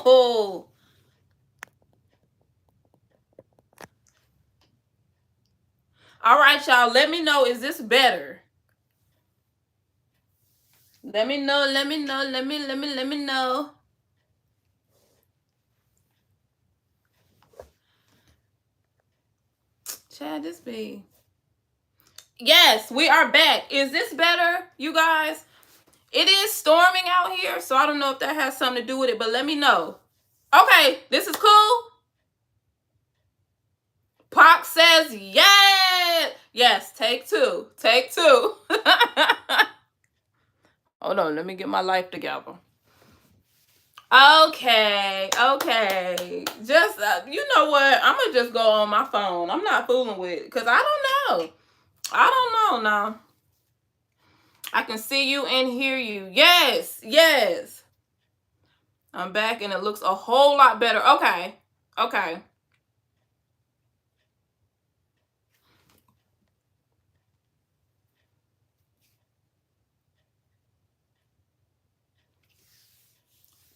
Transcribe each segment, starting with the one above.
All right, y'all. Let me know. Is this better? Let me know. Let me know. Let me know. Chad, this be. Yes, we are back. Is this better, you guys? It is storming out here, so I don't know if that has something to do with it, but let me know. Okay, this is cool. Pac says yes. Yes, take two. Take two. Hold on, let me get my life together. Okay. Just, you know what? I'm going to just go on my phone. I'm not fooling with it because I don't know. I don't know now. I can see you and hear you. Yes. I'm back and it looks a whole lot better. Okay.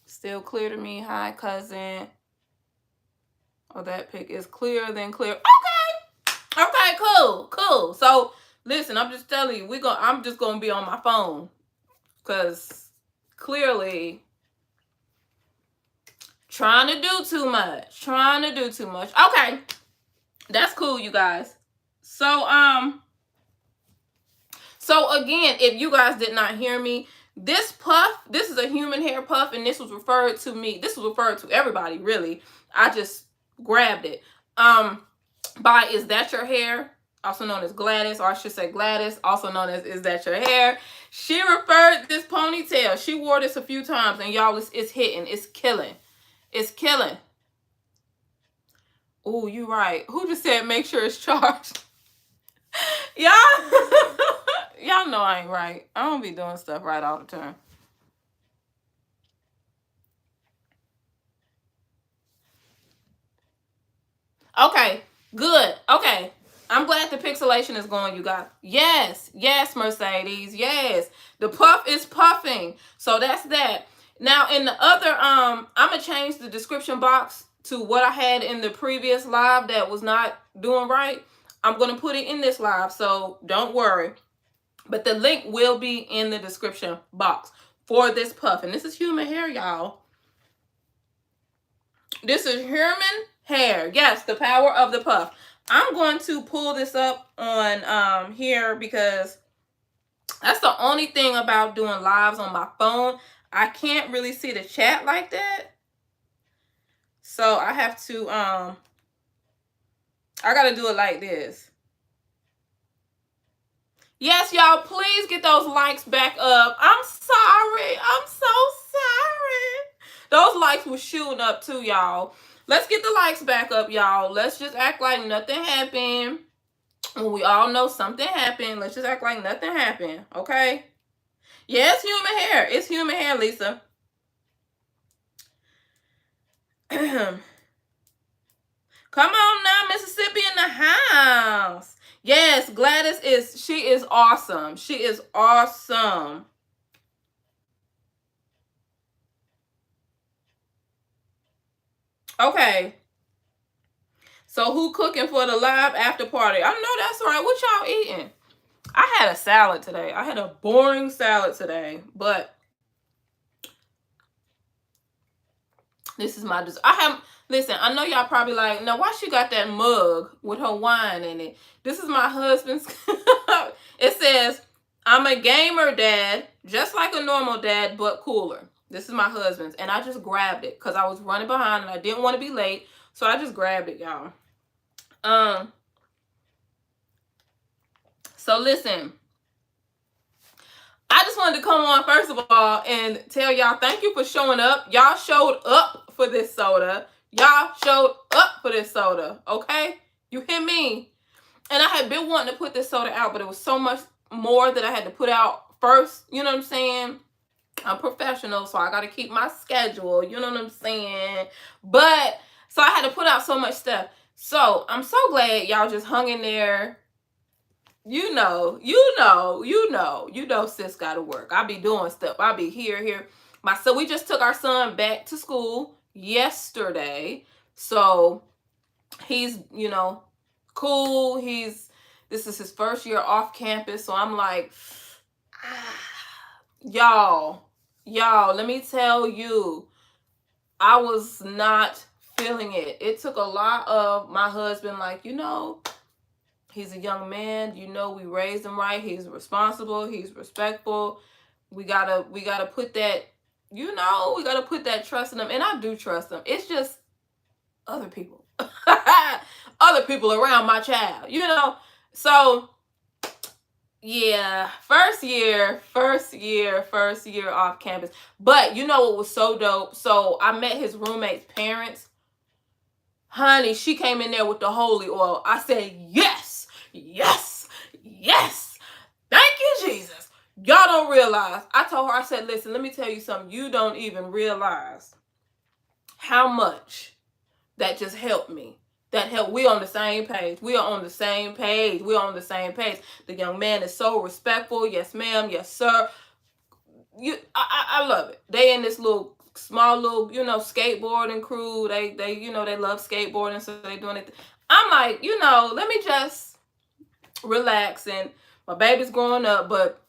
Still clear to me. Hi, cousin. Oh, that pic is clearer than clear. Okay, cool. So, listen, I'm just telling you, I'm just going to be on my phone. Because clearly trying to do too much. Okay. That's cool, you guys. So again, if you guys did not hear me, this puff, this is a human hair puff, and this was referred to me. This was referred to everybody, really. I just grabbed it. By Is That Your Hair? Also known as Gladys, or I should say Gladys, also known as Is That Your Hair? She referred this ponytail. She wore this a few times, and y'all, it's hitting. It's killing. Oh, you right. Who just said make sure it's charged? Y'all, y'all know I ain't right. I don't be doing stuff right all the time. Okay, good. Okay. I'm glad the pixelation is going, you guys. Yes, Mercedes. Yes. The puff is puffing. So that's that. Now in the other, I'm gonna change the description box to what I had in the previous live that was not doing right. I'm gonna put it in this live, so don't worry. But the link will be in the description box for this puff. And this is human hair, y'all. This is human hair. Yes, the power of the puff. I'm going to pull this up on here because that's the only thing about doing lives on my phone. I can't really see the chat like that. So I have to, I got to do it like this. Yes, y'all, please get those likes back up. I'm sorry. I'm so sorry. Those likes were shooting up too, y'all. Let's get the likes back up, y'all. Let's just act like nothing happened. When we all know something happened, let's just act like nothing happened, okay? Yeah, it's human hair. It's human hair, Lisa. Come on now, Mississippi in the house. Yes, Gladys she is awesome. She is awesome. Okay. So who cooking for the live after party? I know that's right. What y'all eating? I had a salad today. I had a boring salad today, but this is my dessert. Listen, I know y'all probably like, now why she got that mug with her wine in it? This is my husband's. It says, I'm a gamer dad, just like a normal dad, but cooler. This is my husband's, and I just grabbed it because I was running behind and I didn't want to be late, so I just grabbed it, y'all. So listen, I just wanted to come on first of all and tell y'all thank you for showing up. Y'all showed up for this soda. Okay? You hear me? And I had been wanting to put this soda out, but it was so much more that I had to put out first. You know what I'm saying? I'm professional, so I got to keep my schedule. You know what I'm saying? But, so I had to put out so much stuff. So, I'm so glad y'all just hung in there. You know, sis got to work. I be doing stuff. I be here. So we just took our son back to school yesterday. So he's, you know, cool. This is his first year off campus. So I'm like, y'all, let me tell you, I was not feeling it. It took a lot of my husband, like, you know, he's a young man. You know, we raised him right. He's responsible. He's respectful. We gotta put that, you know, we gotta put that trust in him. And I do trust him. It's just other people. Other people around my child, you know. So yeah, first year off campus. But you know what was so dope? So I met his roommate's parents. Honey, she came in there with the holy oil. I said, yes, yes, yes. Thank you, Jesus. Y'all don't realize. I told her, I said, listen, let me tell you something. You don't even realize how much that just helped me. That helped. We on the same page. We are on the same page. We're on the same page. The young man is so respectful. Yes, ma'am. Yes, sir. I love it. They in this little small little, you know, skateboarding crew. They you know, they love skateboarding, so they doing it. I'm like, you know, let me just relax. And my baby's growing up, but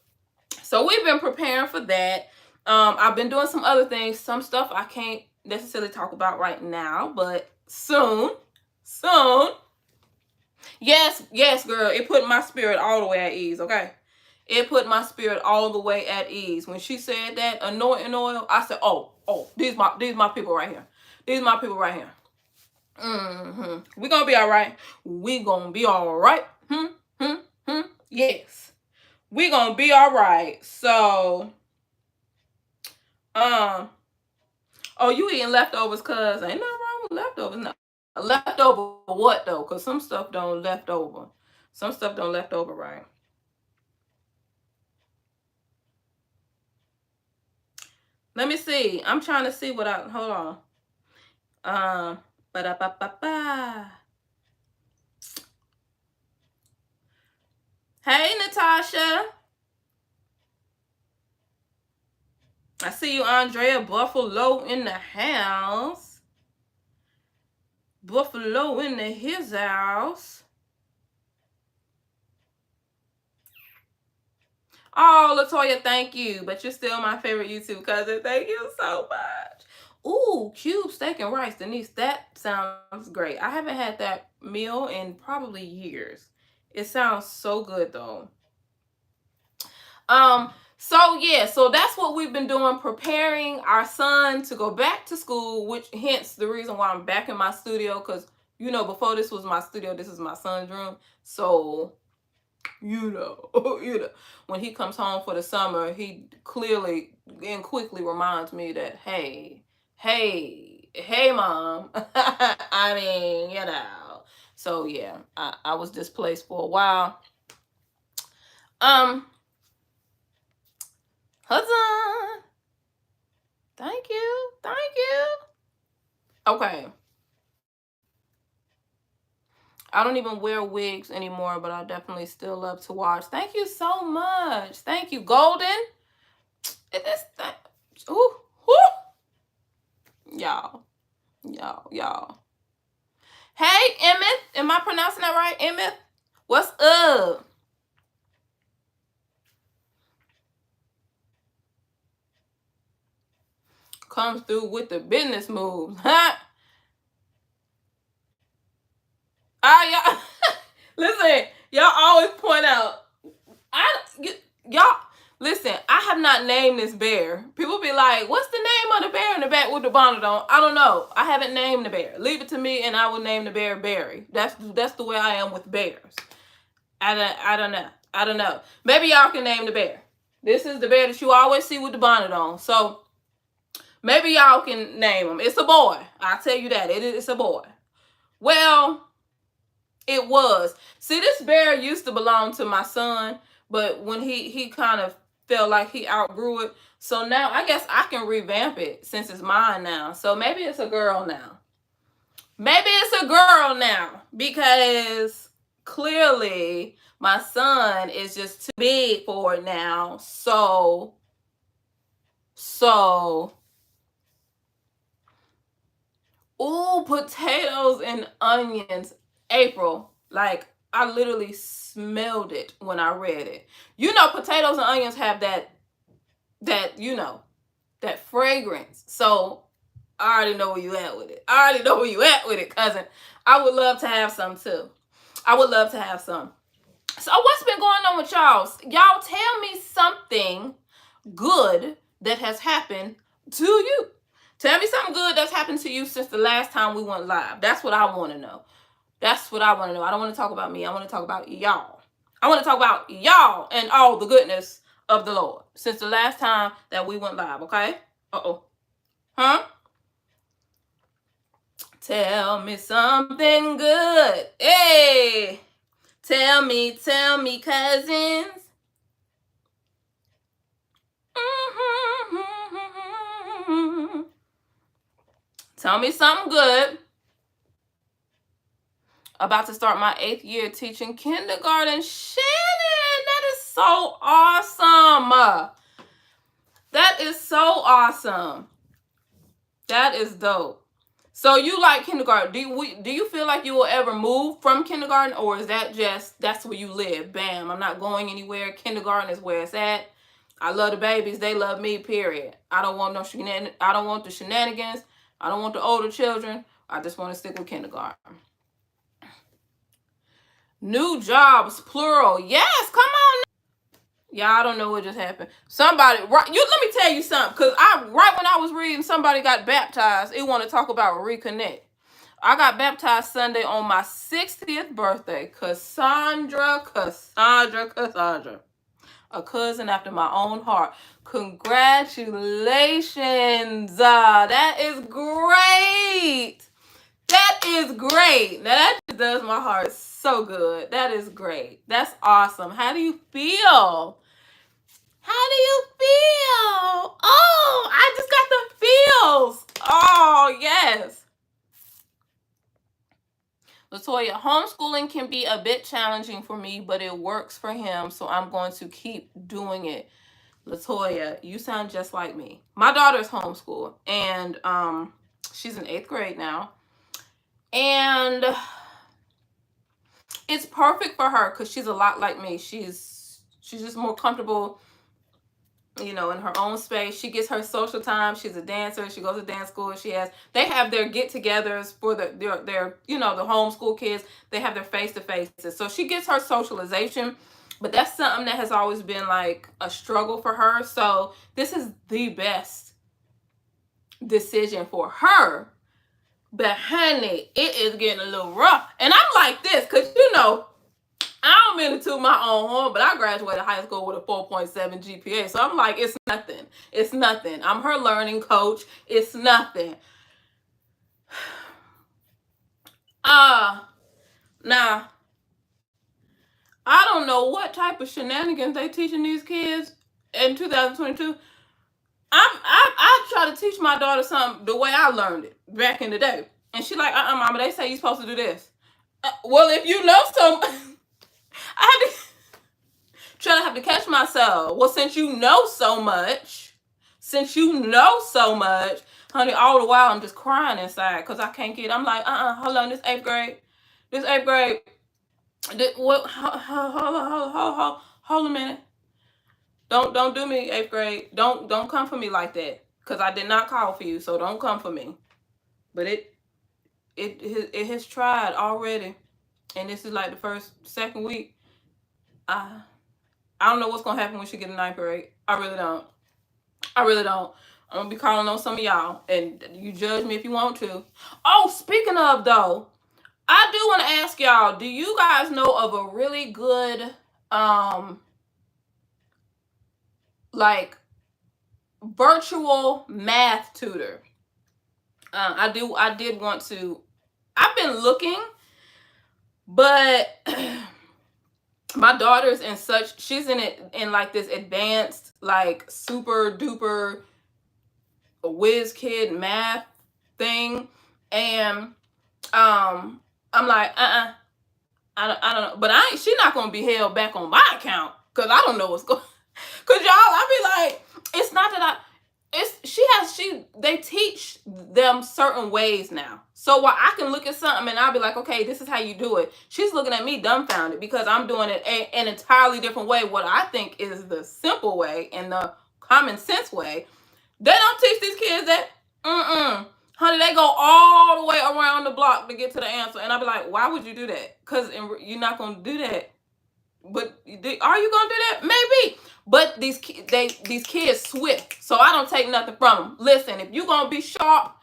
so we've been preparing for that. I've been doing some other things, some stuff I can't necessarily talk about right now, but soon. Yes, girl, it put my spirit all the way at ease, okay? It put my spirit all the way at ease. When she said that, anointing oil, I said, oh, these my people right here. These my people right here. We gonna be all right. We gonna be all right. Yes. We gonna be all right. So, oh, you eating leftovers, cuz ain't nothing wrong with leftovers. No. Leftover what though? Because some stuff don't left over. Some stuff don't left over right. Let me see. I'm trying to see what I hold on. Ba-da-ba-ba-ba. Hey Natasha. I see you, Andrea. Buffalo in the house. Buffalo in his house. Oh, Latoya, thank you. But you're still my favorite YouTube cousin. Thank you so much. Ooh, cube steak and rice, Denise. That sounds great. I haven't had that meal in probably years. It sounds so good though. So yeah, so that's what we've been doing, preparing our son to go back to school, which hence the reason why I'm back in my studio, because you know, before this was my studio, this is my son's room. So you know, when he comes home for the summer, he clearly and quickly reminds me that, hey, mom. I mean, you know. So yeah, I was displaced for a while. Hudson. Thank you. Okay. I don't even wear wigs anymore, but I definitely still love to watch. Thank you so much. Thank you, Golden. This thing. Ooh. Y'all. Hey, Emmett. Am I pronouncing that right? Emmett? What's up? Comes through with the business moves. Huh? Y'all. Listen, y'all always point out. Y'all. Listen, I have not named this bear. People be like, what's the name of the bear in the back with the bonnet on? I don't know. I haven't named the bear. Leave it to me and I will name the bear Barry. That's the way I am with bears. I don't know. Maybe y'all can name the bear. This is the bear that you always see with the bonnet on. So maybe y'all can name him. It's a boy. I'll tell you that. It's a boy. Well, it was. See, this bear used to belong to my son, but when he kind of felt like he outgrew it. So now I guess I can revamp it since it's mine now. So maybe it's a girl now. Because clearly my son is just too big for it now. So Ooh, potatoes and onions. April, like, I literally smelled it when I read it. You know, potatoes and onions have that, you know, that fragrance. So I already know where you at with it. I already know where you at with it, cousin. I would love to have some too. I would love to have some. So what's been going on with y'all? Y'all tell me something good that has happened to you. Tell me something good that's happened to you since the last time we went live. That's what I want to know. That's what I want to know. I don't want to talk about me. I want to talk about y'all. I want to talk about y'all and all the goodness of the Lord since the last time that we went live, okay? Uh-oh. Huh? Tell me something good. Hey! Tell me, cousins. Tell me something good. About to start my 8th year teaching kindergarten. Shannon, that is so awesome. That is so awesome. That is dope. So you like kindergarten. Do you feel like you will ever move from kindergarten, or is that just, that's where you live? Bam, I'm not going anywhere. Kindergarten is where it's at. I love the babies. They love me, period. I don't want no I don't want the shenanigans. I don't want the older children. I just want to stick with kindergarten. New jobs, plural. Yes, come on. Yeah, I don't know what just happened. Somebody, right? Let me tell you something, because right when I was reading, somebody got baptized. It want to talk about reconnect. I got baptized Sunday on my 60th birthday. Cassandra. A cousin after my own heart. Congratulations. That is great. That is great. Now that just does my heart so good. That is great. That's awesome. How do you feel? How do you feel? Oh, I just got the feels. Oh, yes. Latoya, homeschooling can be a bit challenging for me, but it works for him, so I'm going to keep doing it. Latoya, you sound just like me. My daughter's homeschooled, and she's in 8th grade now. And it's perfect for her because she's a lot like me. She's just more comfortable, you know, in her own space. She gets her social time. She's a dancer. She goes to dance school. They have their get-togethers for their you know, the homeschool kids. They have their face-to-faces. So she gets her socialization, but that's something that has always been like a struggle for her. So this is the best decision for her. But honey, it is getting a little rough. And I'm like this, because, you know, I don't mean to toot my own horn, but I graduated high school with a 4.7 GPA. So I'm like, it's nothing. It's nothing. I'm her learning coach. It's nothing. Now, I don't know what type of shenanigans they teaching these kids in 2022. I try to teach my daughter something the way I learned it back in the day. And she like, mama, they say you're supposed to do this. Well, if you know some, I have to catch myself. Well, since you know so much, honey, all the while I'm just crying inside because I can't get, I'm like, hold on, this 8th grade. Hold a minute. Don't do me, 8th grade. Don't come for me like that, because I did not call for you, so don't come for me. But it has tried already, and this is like the second week. I don't know what's gonna happen when she get in 9th grade. I really don't. I'm gonna be calling on some of y'all, and you judge me if you want to. Oh, speaking of though, I do want to ask y'all, do you guys know of a really good like virtual math tutor? I did want to. I've been looking, but my daughter's in such, she's in like this advanced, like super duper whiz kid math thing, and I'm like, I don't know, but she's not gonna be held back on my account, because I don't know what's going. Because y'all, I be like, it's not that They teach them certain ways now. So while I can look at something and I'll be like, okay, this is how you do it, she's looking at me dumbfounded because I'm doing it an entirely different way. What I think is the simple way and the common sense way. They don't teach these kids that. Honey, they go all the way around the block to get to the answer. And I'll be like, why would you do that? Because you're not going to do that. But are you going to do that? Maybe. But these kids swift. So I don't take nothing from them. Listen, if you're going to be sharp,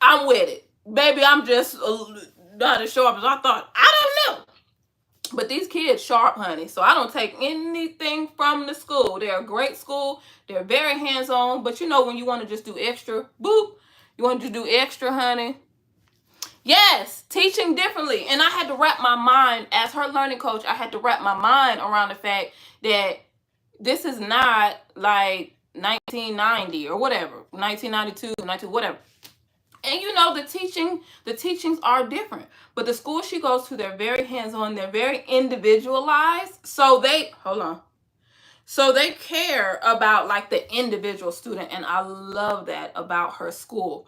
I'm with it. Baby, I'm just not as sharp as I thought. I don't know. But these kids sharp, honey. So I don't take anything from the school. They're a great school. They're very hands-on. But you know when you want to just do extra, boop. You want to do extra, honey. Yes, teaching differently. And I had to wrap my mind, as her learning coach, I had to wrap my mind around the fact that this is not like 1990 or whatever, 1992, 19, whatever. And you know, the teachings are different. But the school she goes to, they're very hands-on, they're very individualized. So they care about like the individual student, and I love that about her school.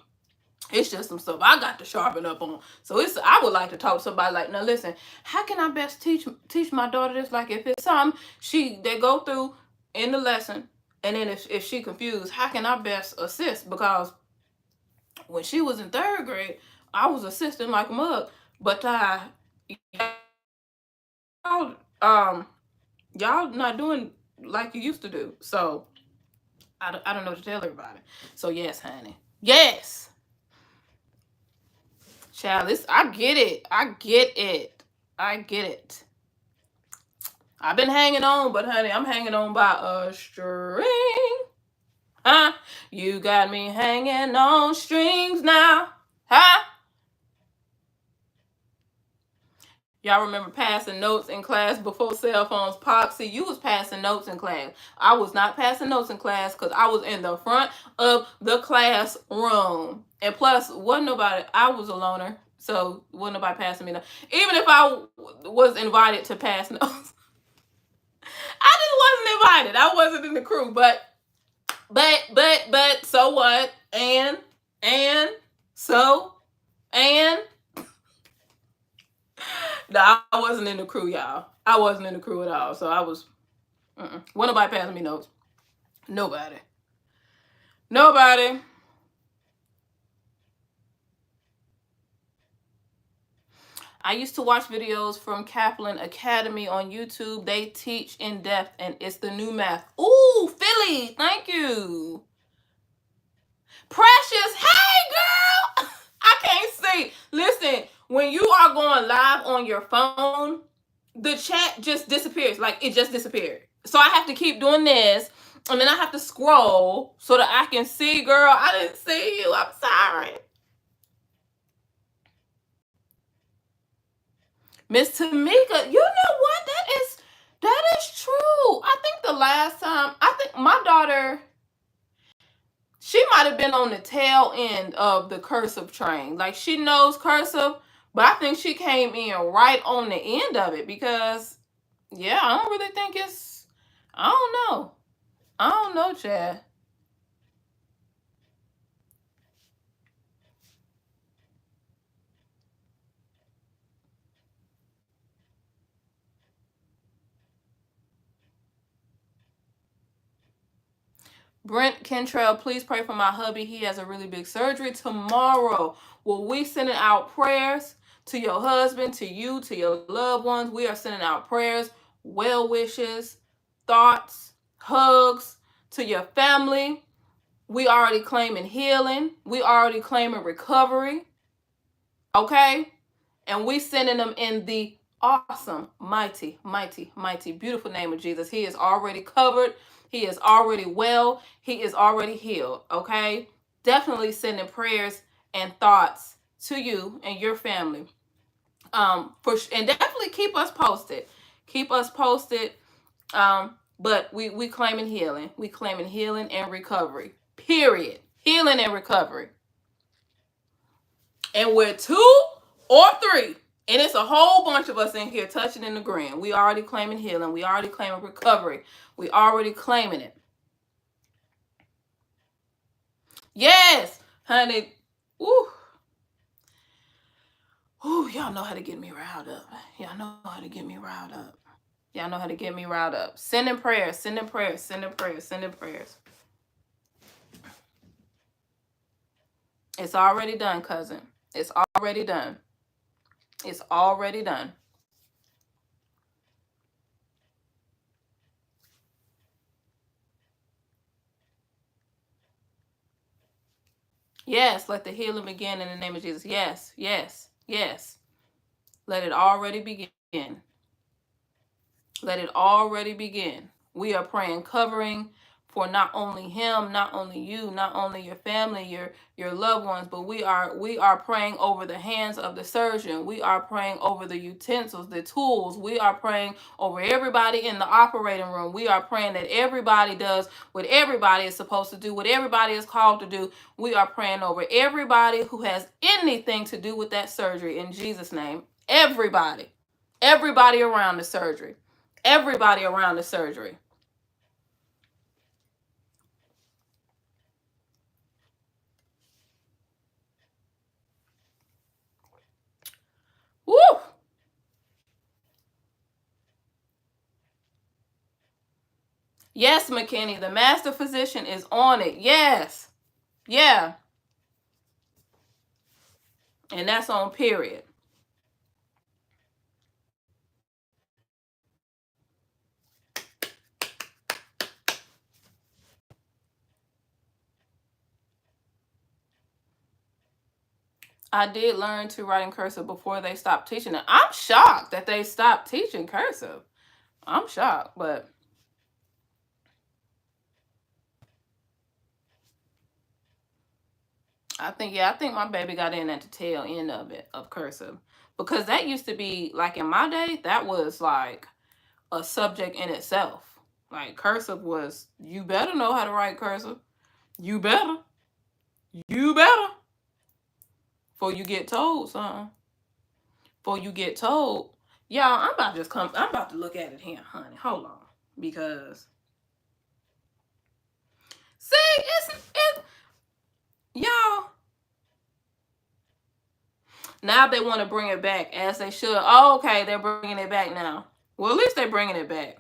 It's just some stuff I got to sharpen up on. So I would like to talk to somebody like, now listen, how can I best teach my daughter this? Like if it's something they go through in the lesson, and then if she confused, how can I best assist? Because when she was in 3rd grade, I was assisting like a mug. But y'all not doing like you used to do. So I don't know what to tell everybody. So yes, honey. Yes. Child, I get it. I've been hanging on, but honey, I'm hanging on by a string. Huh? You got me hanging on strings now. Huh? Y'all remember passing notes in class before cell phones popped? See, you was passing notes in class. I was not passing notes in class because I was in the front of the classroom. And plus, I was a loner. So, wasn't nobody passing me notes. Even if I was invited to pass notes. I just wasn't invited. I wasn't in the crew. But, so what? And, so, and. No, I wasn't in the crew, y'all. I wasn't in the crew at all. So I was, wasn't nobody passing me notes. Nobody. I used to watch videos from Kaplan Academy on YouTube. They teach in depth, and it's the new math. Ooh, Philly, thank you. Precious, hey girl. I can't see. Listen, when you are going live on your phone, the chat just disappears. Like it just disappeared. So I have to keep doing this, and then I have to scroll so that I can see. Girl, I didn't see you. I'm sorry. Miss Tamika, you know what? That is true. I think the last time, my daughter, she might have been on the tail end of the cursive train. Like she knows cursive, but I think she came in right on the end of it because, yeah, I don't really think I don't know, Chad. Brent Kentrell, please pray for my hubby. He has a really big surgery tomorrow. Well, we sending out prayers to your husband, to you, to your loved ones. We are sending out prayers, well wishes, thoughts, hugs to your family. We already claiming healing. We already claiming recovery. Okay? And we sending them in the awesome, mighty, mighty, mighty, beautiful name of Jesus. He is already covered. He is already well. He is already healed. Okay? Definitely sending prayers and thoughts to you and your family. And definitely keep us posted. Keep us posted. But we claiming healing. We claiming healing and recovery. Period. Healing and recovery. And we're 2 or 3. And it's a whole bunch of us in here touching and agreeing. We already claiming healing. We already claiming recovery. We already claiming it. Yes, honey. Ooh. Ooh, y'all know how to get me riled up. Y'all know how to get me riled up. Y'all know how to get me riled up. Sending prayers, sending prayers, sending prayers, sending prayers. It's already done, cousin. It's already done. It's already done. Yes, let the healing begin in the name of Jesus. Yes, yes, yes. Let it already begin. Let it already begin. We are praying covering for not only him, not only you, not only your family, your loved ones, but we are praying over the hands of the surgeon. We are praying over the utensils, the tools. We are praying over everybody in the operating room. We are praying that everybody does what everybody is supposed to do, what everybody is called to do. We are praying over everybody who has anything to do with that surgery in Jesus' name. Everybody. Everybody around the surgery. Everybody around the surgery. Woo! Yes, McKinney, the master physician is on it. Yes. Yeah. And that's on period. I did learn to write in cursive before they stopped teaching it. I'm shocked that they stopped teaching cursive. I'm shocked, but I think my baby got in at the tail end of it, of cursive. Because that used to be, like in my day, that was like a subject in itself. Like cursive was, you better know how to write cursive. You better. You better. Before you get told something. Before you get told. Y'all, I'm about to look at it here, honey. Hold on. Because see, it's y'all. Now they want to bring it back as they should. Oh, okay, they're bringing it back now. Well, at least they're bringing it back.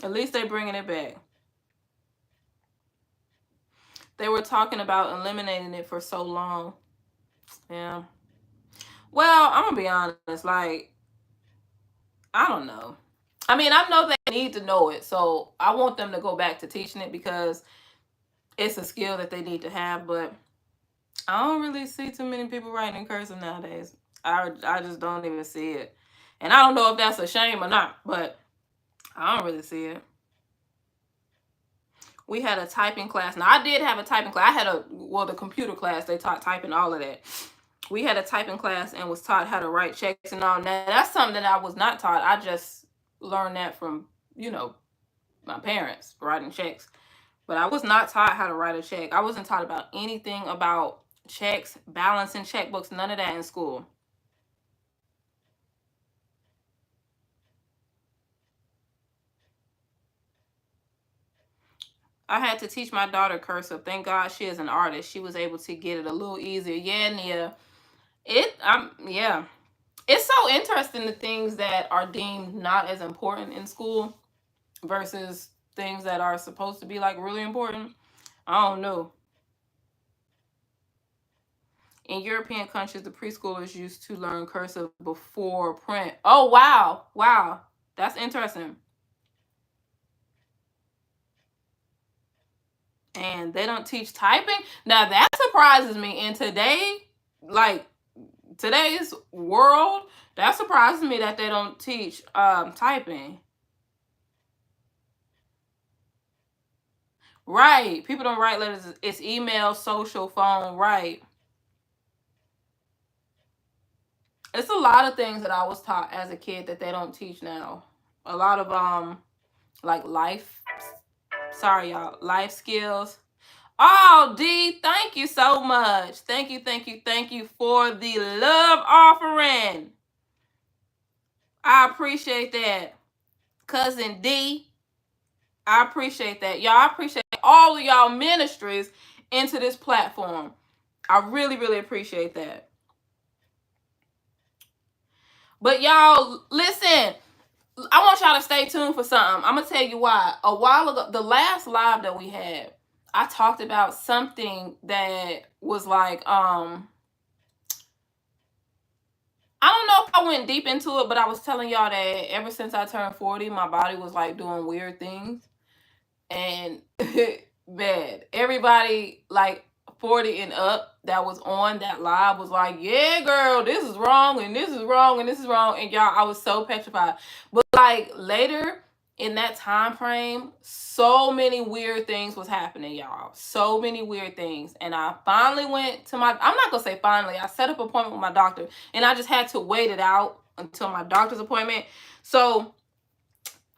At least they're bringing it back. They were talking about eliminating it for so long. Yeah. Well, I'm gonna be honest. Like, I don't know. I mean, I know they need to know it, so I want them to go back to teaching it because it's a skill that they need to have. But I don't really see too many people writing in cursive nowadays. I just don't even see it, and I don't know if that's a shame or not. But I don't really see it. We had a typing class. Now I did have a typing class. I had the computer class. They taught typing, all of that. We had a typing class and was taught how to write checks and all that. That's something that I was not taught. I just learned that from, my parents writing checks. But I was not taught how to write a check. I wasn't taught about anything about checks, balancing checkbooks, none of that in school. I had to teach my daughter cursive. Thank God she is an artist. She was able to get it a little easier. Yeah, Nia. Yeah. It's so interesting the things that are deemed not as important in school versus things that are supposed to be like really important. I don't know. In European countries, the preschoolers used to learn cursive before print. Oh, wow. Wow. That's interesting. And they don't teach typing. Now, that surprises me. In today's world, that surprises me that they don't teach typing. Right. People don't write letters. It's email, social, phone. Right. It's a lot of things that I was taught as a kid that they don't teach now. A lot of like life skills. Oh, D, thank you so much. Thank you for the love offering. I appreciate that. Cousin D. I appreciate that. Y'all, I appreciate all of y'all ministries into this platform. I really, really appreciate that. But y'all, listen, I want y'all to stay tuned for something. I'm going to tell you why. A while ago, the last live that we had, I talked about something that was like, I don't know if I went deep into it, but I was telling y'all that ever since I turned 40, my body was like doing weird things. And bad. Everybody like 40 and up that was on that live was like, yeah, girl, this is wrong, and this is wrong, and this is wrong. And y'all, I was so petrified. But like later in that time frame, so many weird things was happening, y'all. So many weird things. And I finally went to my, I'm not gonna say finally, I set up an appointment with my doctor, and I just had to wait it out until my doctor's appointment. So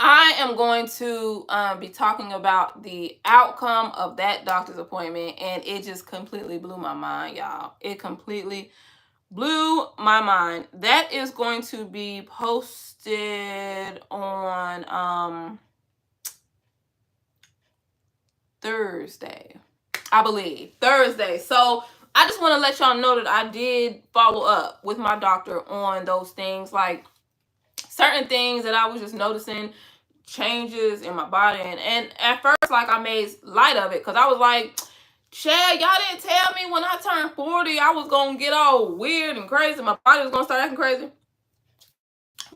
I am going to be talking about the outcome of that doctor's appointment, and it just completely blew my mind, y'all. It completely blew my mind. That is going to be posted on Thursday, I believe. Thursday. So I just want to let y'all know that I did follow up with my doctor on those things, like certain things that I was just noticing changes in my body. And at first, like, I made light of it because I was like, Chad, y'all didn't tell me when I turned 40 I was gonna get all weird and crazy, my body was gonna start acting crazy.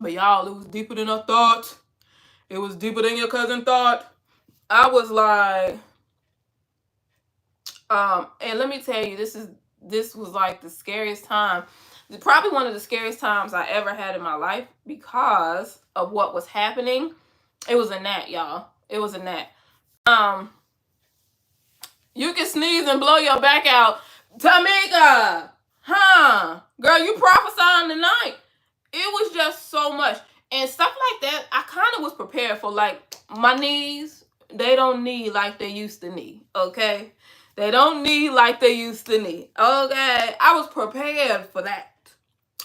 But y'all, it was deeper than I thought. It was deeper than your cousin thought. I was like, and let me tell you, this was like the scariest time, probably one of the scariest times I ever had in my life because of what was happening. It was a gnat, y'all. It was a gnat. You can sneeze and blow your back out. Tamika, huh? Girl, you prophesying tonight. It was just so much. And stuff like that, I kind of was prepared for. Like, my knees, they don't knee like they used to knee, okay? They don't knee like they used to knee, okay? I was prepared for that.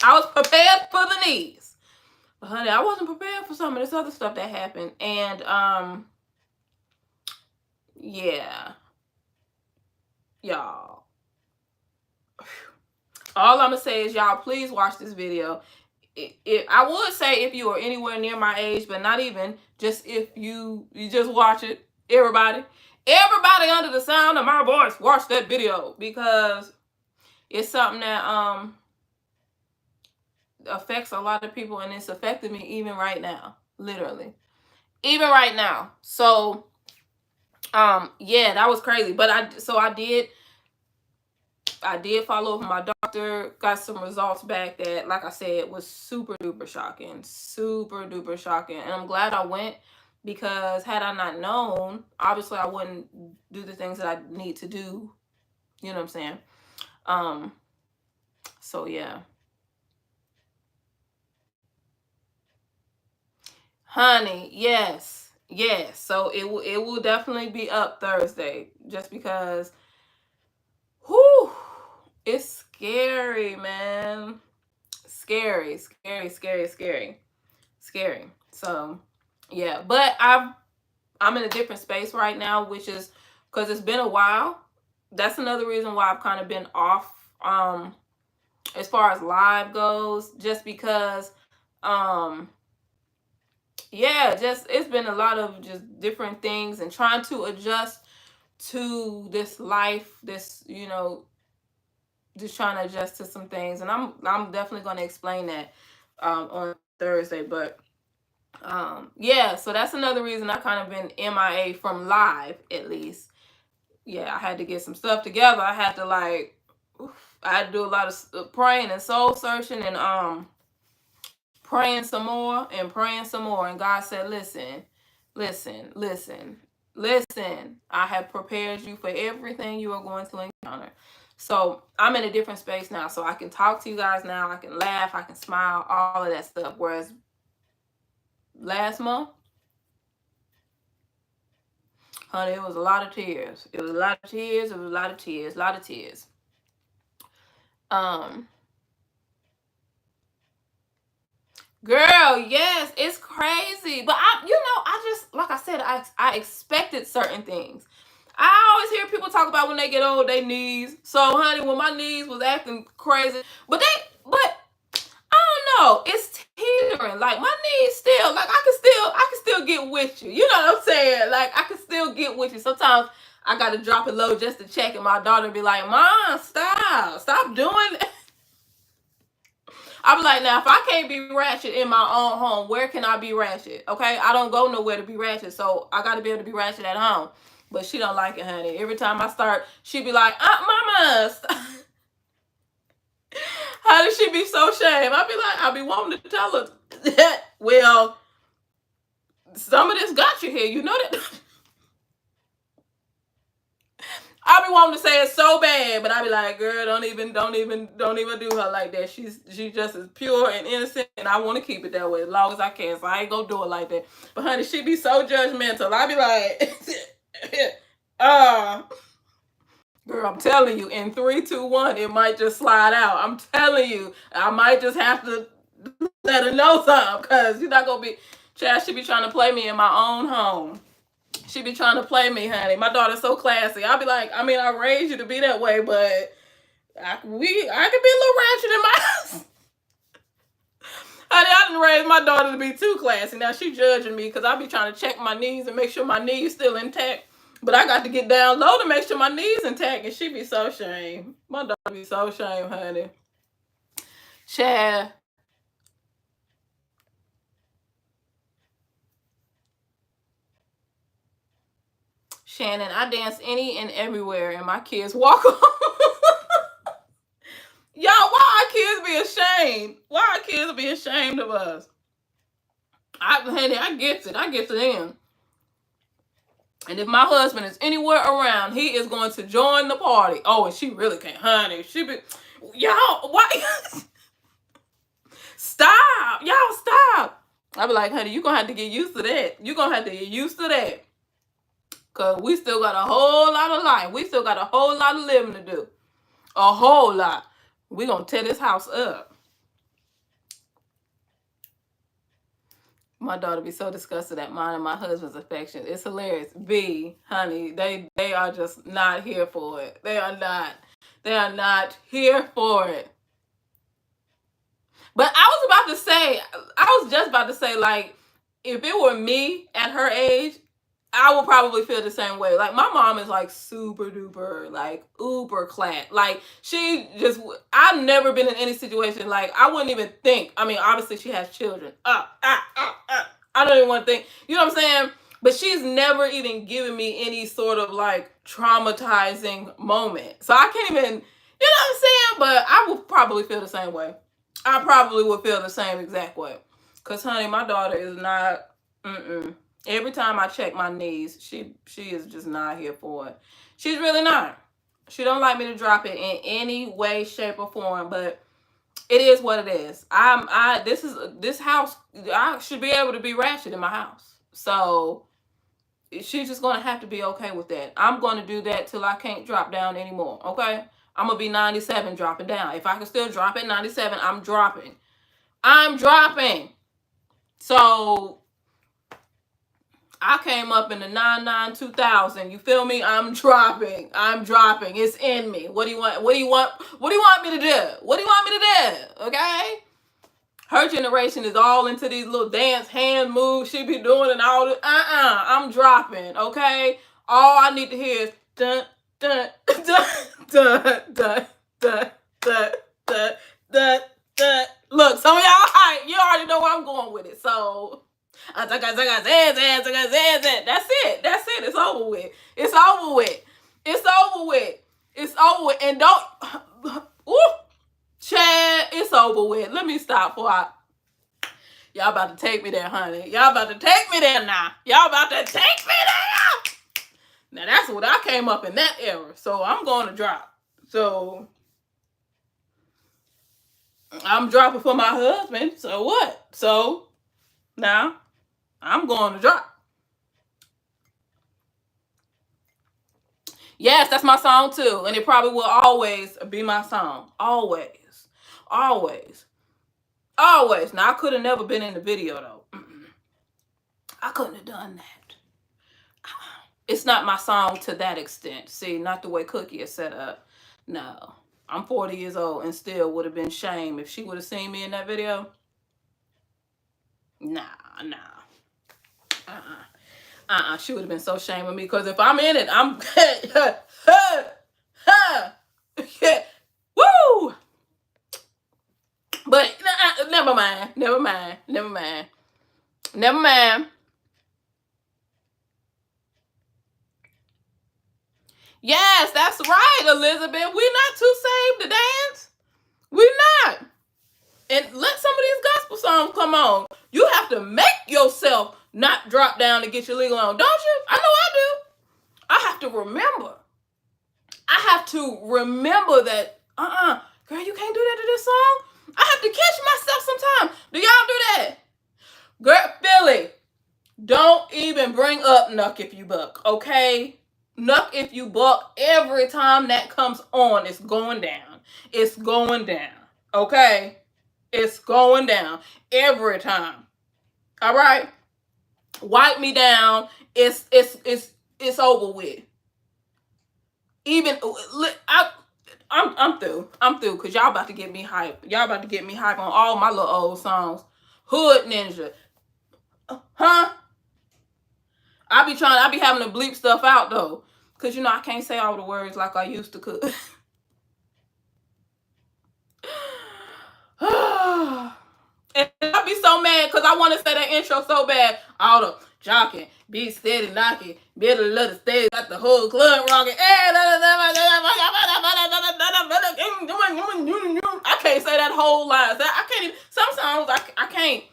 I was prepared for the knees. But honey, I wasn't prepared for some of this other stuff that happened. And, yeah. Y'all. All I'm going to say is, y'all, please watch this video. I would say if you are anywhere near my age, but not even, just if you just watch it. Everybody under the sound of my voice, watch that video, because it's something that affects a lot of people, and it's affected me even right now, literally, even right now. So yeah, that was crazy. But I did follow up with my doctor, got some results back that, like I said, was super duper shocking. Super duper shocking. And I'm glad I went, because had I not known, obviously I wouldn't do the things that I need to do. You know what I'm saying? So yeah. Honey, yes. Yes. So it will definitely be up Thursday, just because whew, it's scary, man. Scary. So yeah, but I'm in a different space right now, which is because it's been a while. That's another reason why I've kind of been off as far as live goes, just because yeah, just it's been a lot of just different things and trying to adjust to this life, this, just trying to adjust to some things. And I'm definitely going to explain that on Thursday. But yeah, so that's another reason I kind of been MIA from live, at least. Yeah, I had to get some stuff together. I had to I had to do a lot of praying and soul searching, and praying some more and praying some more. And God said, listen. I have prepared you for everything you are going to encounter. So I'm in a different space now. So I can talk to you guys now. I can laugh. I can smile. All of that stuff. Whereas last month, honey, it was a lot of tears. It was a lot of tears. Girl, yes, it's crazy. But I just, like I said, I expected certain things. I always hear people talk about when they get old, their knees. So, honey, when my knees was acting crazy, but I don't know, it's teetering. Like my knees still, like I can still get with you. You know what I'm saying? Like I can still get with you. Sometimes I gotta drop it low just to check, and my daughter be like, "Mom, stop doing that." I be like, now if I can't be ratchet in my own home, where can I be ratchet? Okay, I don't go nowhere to be ratchet, so I gotta be able to be ratchet at home. But she don't like it, honey. Every time I start, she be like, Mama, how does she be so ashamed? I be wanting to tell her that, well, some of this got you here. You know that. I be wanting to say it so bad, but I be like, girl, don't even do her like that. She's just as pure and innocent, and I want to keep it that way as long as I can. So I ain't gonna do it like that. But honey, she be so judgmental. I be like, girl, I'm telling you, in 3, 2, 1, it might just slide out. I'm telling you, I might just have to let her know something, cause you're not gonna be. Chad, she be trying to play me in my own home. She be trying to play me, honey. My daughter's so classy. I'll be like, I mean, I raised you to be that way, but I can be a little ratchet in my house. Honey, I didn't raise my daughter to be too classy. Now she judging me because I be trying to check my knees and make sure my knees still intact. But I got to get down low to make sure my knees intact, and she be so ashamed. My daughter be so ashamed, honey. Chad. Shannon, I dance any and everywhere, and my kids walk on. Y'all, why our kids be ashamed? Why our kids be ashamed of us? Honey, I get it. I get to them. And if my husband is anywhere around, he is going to join the party. Oh, and she really can't, honey. She be, y'all, why? Stop. Y'all, stop. I be like, honey, you going to have to get used to that. You going to have to get used to that. Because we still got a whole lot of life. We still got a whole lot of living to do. A whole lot. We going to tear this house up. My daughter be so disgusted at mine and my husband's affection. It's hilarious. B, honey, they are just not here for it. They are not. They are not here for it. But I was just about to say, like, if it were me at her age, I would probably feel the same way. Like, my mom is like super duper, like uber class. Like, I've never been in any situation, like, I wouldn't even think. I mean, obviously she has children. I don't even want to think. You know what I'm saying? But she's never even given me any sort of like traumatizing moment. So I can't even, you know what I'm saying? But I would probably feel the same way. I probably would feel the same exact way. Because, honey, my daughter is not, Every time I check my knees, she is just not here for it. She's really not. She don't like me to drop it in any way, shape, or form, but it is what it is. This house, I should be able to be ratchet in my house. So she's just gonna have to be okay with that. I'm gonna do that till I can't drop down anymore. Okay? I'm gonna be 97 dropping down. If I can still drop at 97, I'm dropping. I'm dropping. So I came up in the 99 2000. You feel me? I'm dropping. I'm dropping. It's in me. What do you want? What do you want? What do you want me to do? What do you want me to do? Okay? Her generation is all into these little dance hand moves she be doing and all this. I'm dropping. Okay? All I need to hear is dun dun dun dun dun dun dun dun dun dun. Look, some of y'all, you already know where I'm going with it. So that's it. That's it. It's over with. It's over with. It's over with. It's over with. And don't, Chad, it's over with. Let me stop for y'all about to take me there, honey. Y'all about to take me there now. Y'all about to take me there. Now that's what I came up in that era. So I'm going to drop. So I'm dropping for my husband. So what? So now I'm going to drop. Yes, that's my song too. And it probably will always be my song. Always. Always. Always. Now, I could have never been in the video, though. I couldn't have done that. It's not my song to that extent. See, not the way Cookie is set up. No. I'm 40 years old and still would have been shame if she would have seen me in that video. Nah. She would have been so ashamed of me, because if I'm in it, I'm woo. But never mind. Yes, that's right, Elizabeth. We're not too saved to dance. We're not. And let some of these gospel songs come on. You have to make yourself not drop down to get your legal on, don't you? I know I do. I have to remember. That, girl, you can't do that to this song. I have to catch myself sometime. Do y'all do that? Girl, Philly, don't even bring up Nuck If You Buck, okay? Nuck If You Buck, every time that comes on, it's going down. It's going down, okay? It's going down every time. All right? Wipe Me Down. It's over with. Even I'm through. Because y'all about to get me hype. Y'all about to get me hype on all my little old songs. Hood Ninja. Huh? I be having to bleep stuff out though. Because I can't say all the words like I used to could. And I be so mad because I want to say that intro so bad. All the jocking, be steady knocking, be the little stage at the whole club rocking. I can't say that whole line. I can't even, some songs I can't.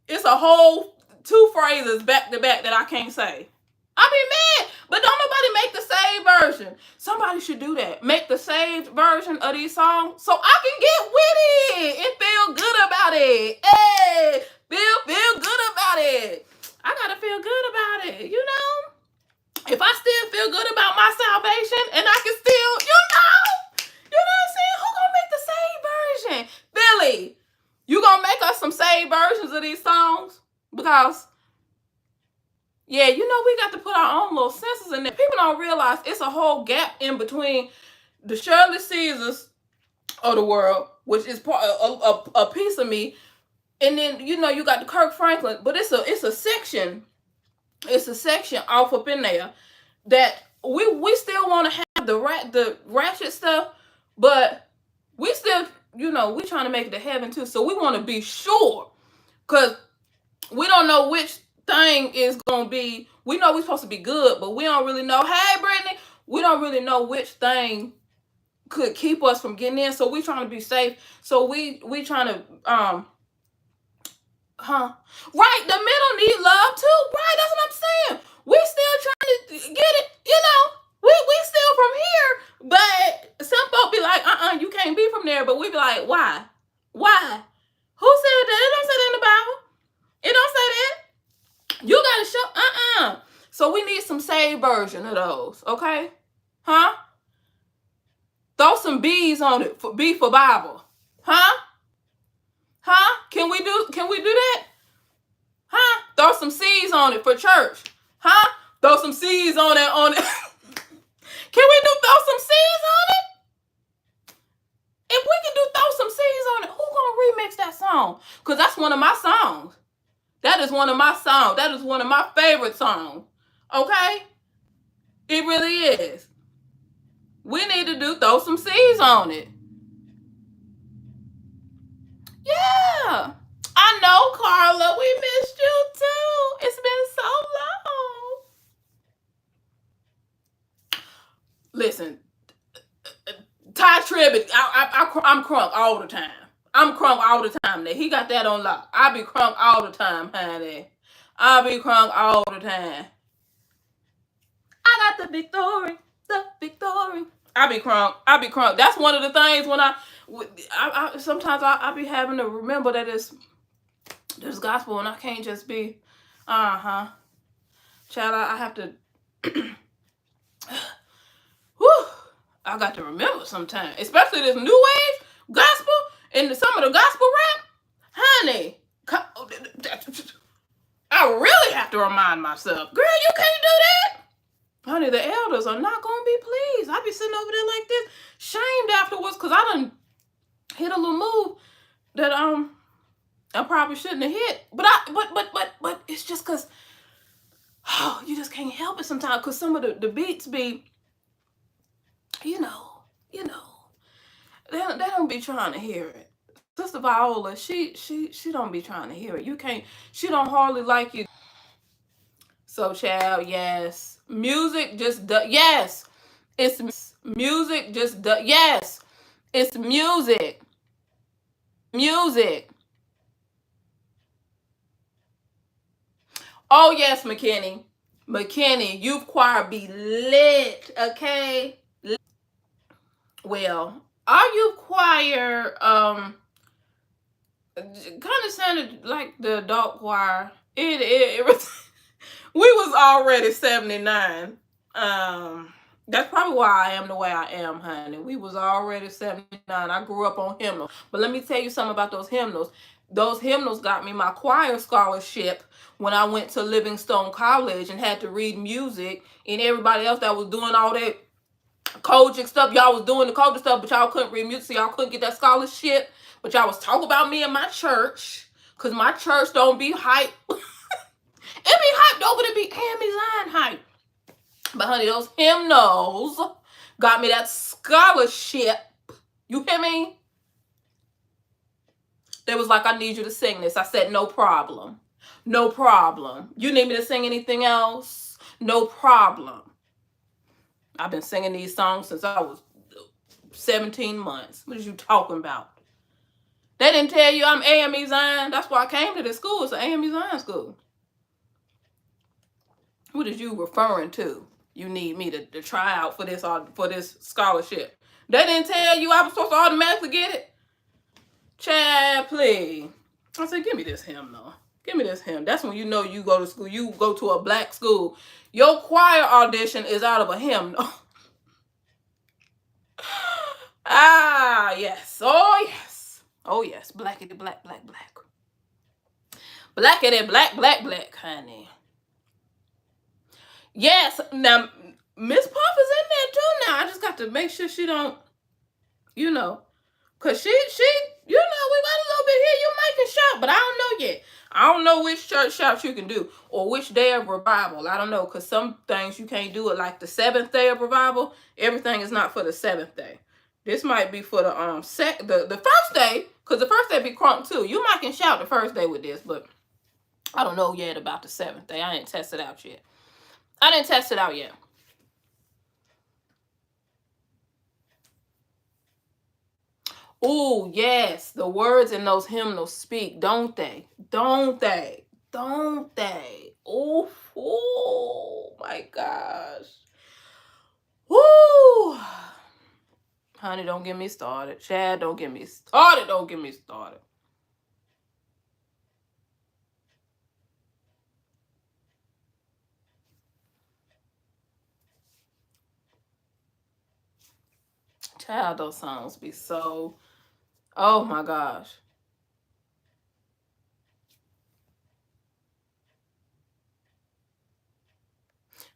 It's a whole 2 phrases back to back that I can't say. I be mad, but don't nobody make the saved version. Somebody should do that. Make the saved version of these songs so I can get with it and feel good about it. Hey, feel good about it. I gotta feel good about it, If I still feel good about my salvation and I can still, what I'm saying? Who gonna make the saved version? Billy, you gonna make us some saved versions of these songs? Because yeah, we got to put our own little senses in there. People don't realize it's a whole gap in between the Shirley Caesars of the world, which is part a piece of me, and then you got the Kirk Franklin, but it's a section. It's a section off up in there that we still want to have the ratchet stuff, but we still we trying to make it to heaven too. So we want to be sure, because we don't know which thing is gonna be. We know we're supposed to be good, but we don't really know. Hey, Brittany, we don't really know which thing could keep us from getting in. So we trying to be safe. So we trying to right. The middle need love too. Right, that's what I'm saying. We still trying to get it. We still from here, but some folk be like, you can't be from there. But we be like, why? Who said that? It don't say that in the Bible. It don't say that. You gotta show, So we need some saved version of those, okay? Huh? Throw some B's on it, B for Bible. Huh? Can we do that? Huh? Throw some C's on it for church. Huh? Throw some C's on it. Can we throw some C's on it? If we can throw some C's on it, who gonna remix that song? Because that's one of my songs. That is one of my songs. That is one of my favorite songs. Okay? It really is. We need to throw some C's on it. Yeah. I know, Carla. We missed you too. It's been so long. Listen, Ty Tribbett, I'm crunk all the time. I'm crunk all the time. He got that on lock. I be crunk all the time, honey. I be crunk all the time. I got the victory. I be crunk. That's one of the things when I sometimes I be having to remember that it's gospel and I can't just be, child, I have to, whew, I got to remember sometimes, especially this new wave gospel and some of the gospel rap, honey, I really have to remind myself, girl, you can't do that. Honey, the elders are not going to be pleased. I be sitting over there like this, shamed afterwards, because I done hit a little move that I probably shouldn't have hit. But it's just because you just can't help it sometimes, because some of the beats be, you know, they don't be trying to hear it. Sister Viola, she don't be trying to hear it. You can't, she don't hardly like you. So, child, yes. Music just does, yes. It's music just does, yes. It's music. Music. Oh, yes, McKinney. McKinney, youth choir be lit, okay? Well, our youth choir, kind of sounded like the adult choir. It was, we was already 79. That's probably why I am the way I am, honey. We was already 79. I grew up on hymnals. But let me tell you something about those hymnals. Those hymnals got me my choir scholarship when I went to Livingstone College and had to read music, and everybody else that was doing all that Kojic stuff, y'all was doing the Kojic stuff, but y'all couldn't read music, so y'all couldn't get that scholarship. But y'all was talking about me and my church, because my church don't be hype. It be hyped over to be Amy Zion hype. But honey, those hymnals got me that scholarship. You hear me? They was like, I need you to sing this. I said, no problem. No problem. You need me to sing anything else? No problem. I've been singing these songs since I was 17 months. What are you talking about? They didn't tell you I'm AME Zion. That's why I came to this school. It's an AME Zion school. What is you referring to? You need me to try out for this scholarship. They didn't tell you I was supposed to automatically get it? Chad, please. I said, give me this hymn, though. Give me this hymn. That's when you know you go to school. You go to a black school. Your choir audition is out of a hymn. Ah, yes. Oh, yes. Oh, yes. Blackity, black, black, black. Blackity, black, black, black, honey. Yes. Now, Miss Puff is in there, too, now. I just got to make sure she don't, you know. Because she, you know, we got a little bit here. You might can shout, but I don't know yet. I don't know which church shouts you can do or which day of revival. I don't know, because some things you can't do it like the 7th day of revival. Everything is not for the 7th day. This might be for the the first day, because the first day be crunk too. You might can shout the first day with this, but I don't know yet about the 7th day. I didn't test it out yet. I didn't test it out yet. Oh, yes. The words in those hymnals speak, don't they? Don't they? Don't they? Oh, my gosh. Woo. Honey, don't get me started. Chad, don't get me started. Don't get me started. Child, those songs be so... Oh, my gosh.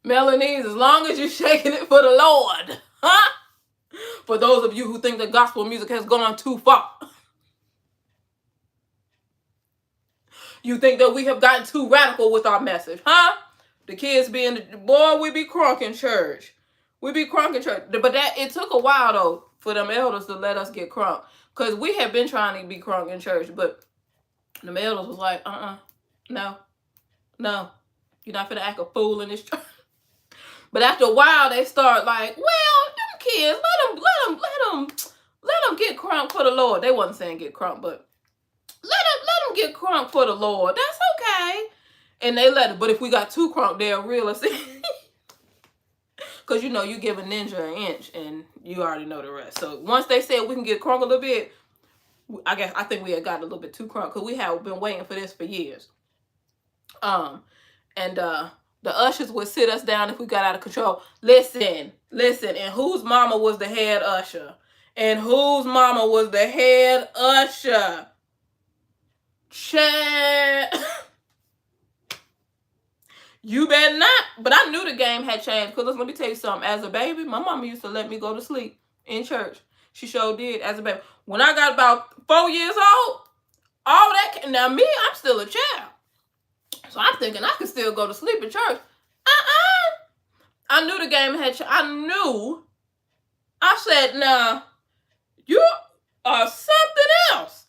Melanie, as long as you're shaking it for the Lord. Huh? For those of you who think that gospel music has gone too far. You think that we have gotten too radical with our message, huh? The kids being, boy, we be crunk in church. We be crunk in church. But it took a while, though, for them elders to let us get crunk. Because we have been trying to be crunk in church, but the elders was like, no. You're not finna act a fool in this church. But after a while, they start like, well, them kids, let them get crunk for the Lord. They wasn't saying get crunk, but let them get crunk for the Lord. That's okay. And they let it. But if we got too crunk, they'll reel us in. Because, you know, you give a ninja an inch, and you already know the rest. So once they said we can get crunk a little bit, I think we had got a little bit too crunk, because we have been waiting for this for years. The ushers would sit us down if we got out of control. Listen. And whose mama was the head usher? And whose mama was the head usher? Chad. You better not. But I knew the game had changed. Because let me tell you something. As a baby, my mama used to let me go to sleep in church. She sure did as a baby. When I got about 4 years old, all that. Now, me, I'm still a child. So I'm thinking I could still go to sleep in church. I knew the game had changed. I knew. I said, nah, you are something else.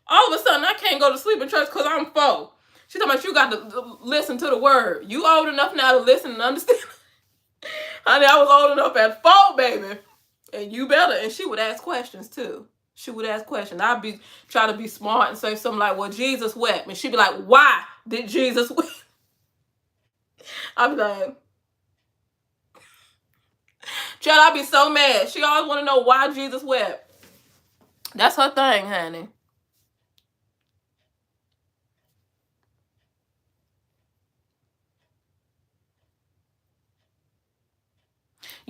All of a sudden, I can't go to sleep in church because I'm 4. She talking about you got to listen to the word. You old enough now to listen and understand. Honey, I was old enough at 4, baby. And you better. And she would ask questions, too. She would ask questions. I'd be trying to be smart and say something like, well, Jesus wept. And she'd be like, why did Jesus weep? I'd be like, child, I'd be so mad. She always want to know why Jesus wept. That's her thing, honey.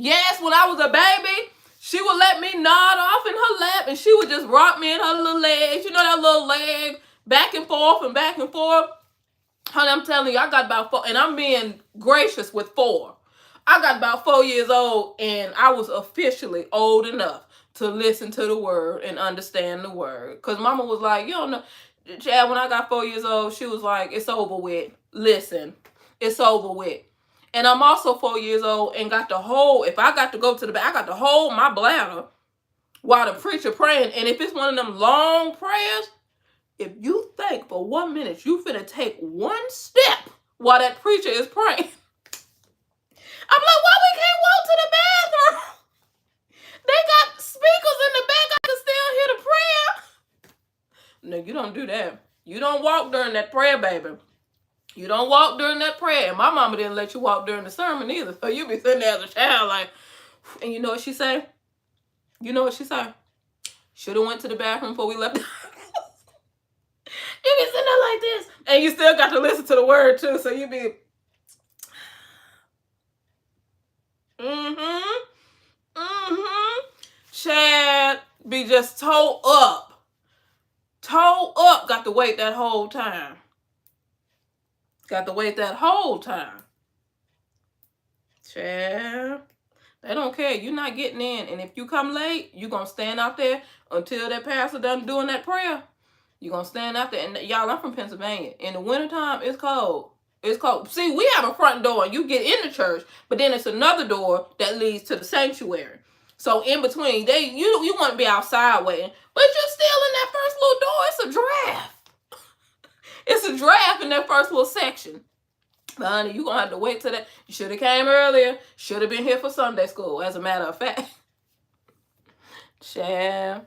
Yes, when I was a baby, she would let me nod off in her lap, and she would just rock me in her little legs. You know that little leg, back and forth and back and forth. Honey, I'm telling you, I got about 4, and I'm being gracious with 4. I got about 4 years old, and I was officially old enough to listen to the word and understand the word. Because mama was like, you don't know. Chad, when I got 4 years old, she was like, it's over with. Listen, it's over with. And I'm also 4 years old and got to hold, if I got to go to the back, I got to hold my bladder while the preacher praying. And if it's one of them long prayers, if you think for 1 minute you finna take one step while that preacher is praying, I'm like, why we can't walk to the bathroom? They got speakers in the back. I can still hear the prayer. No, you don't do that. You don't walk during that prayer, baby. You don't walk during that prayer. And my mama didn't let you walk during the sermon either. So you be sitting there as a child like, and you know what she say? You know what she say? Should have went to the bathroom before we left. You be sitting there like this. And you still got to listen to the word too. So you be, Chad be just toe up. Toe up. Got to wait that whole time. Got to wait that whole time. Chad. They don't care. You're not getting in. And if you come late, you're going to stand out there until that pastor done doing that prayer. You're going to stand out there. And y'all, I'm from Pennsylvania. In the wintertime, it's cold. It's cold. See, we have a front door and you get in the church, but then it's another door that leads to the sanctuary. So in between, you want to be outside waiting, but you're still in that first little door. It's a draft. It's a draft in that first little section. But honey, you're going to have to wait till that. You should have came earlier. Should have been here for Sunday school, as a matter of fact. Child.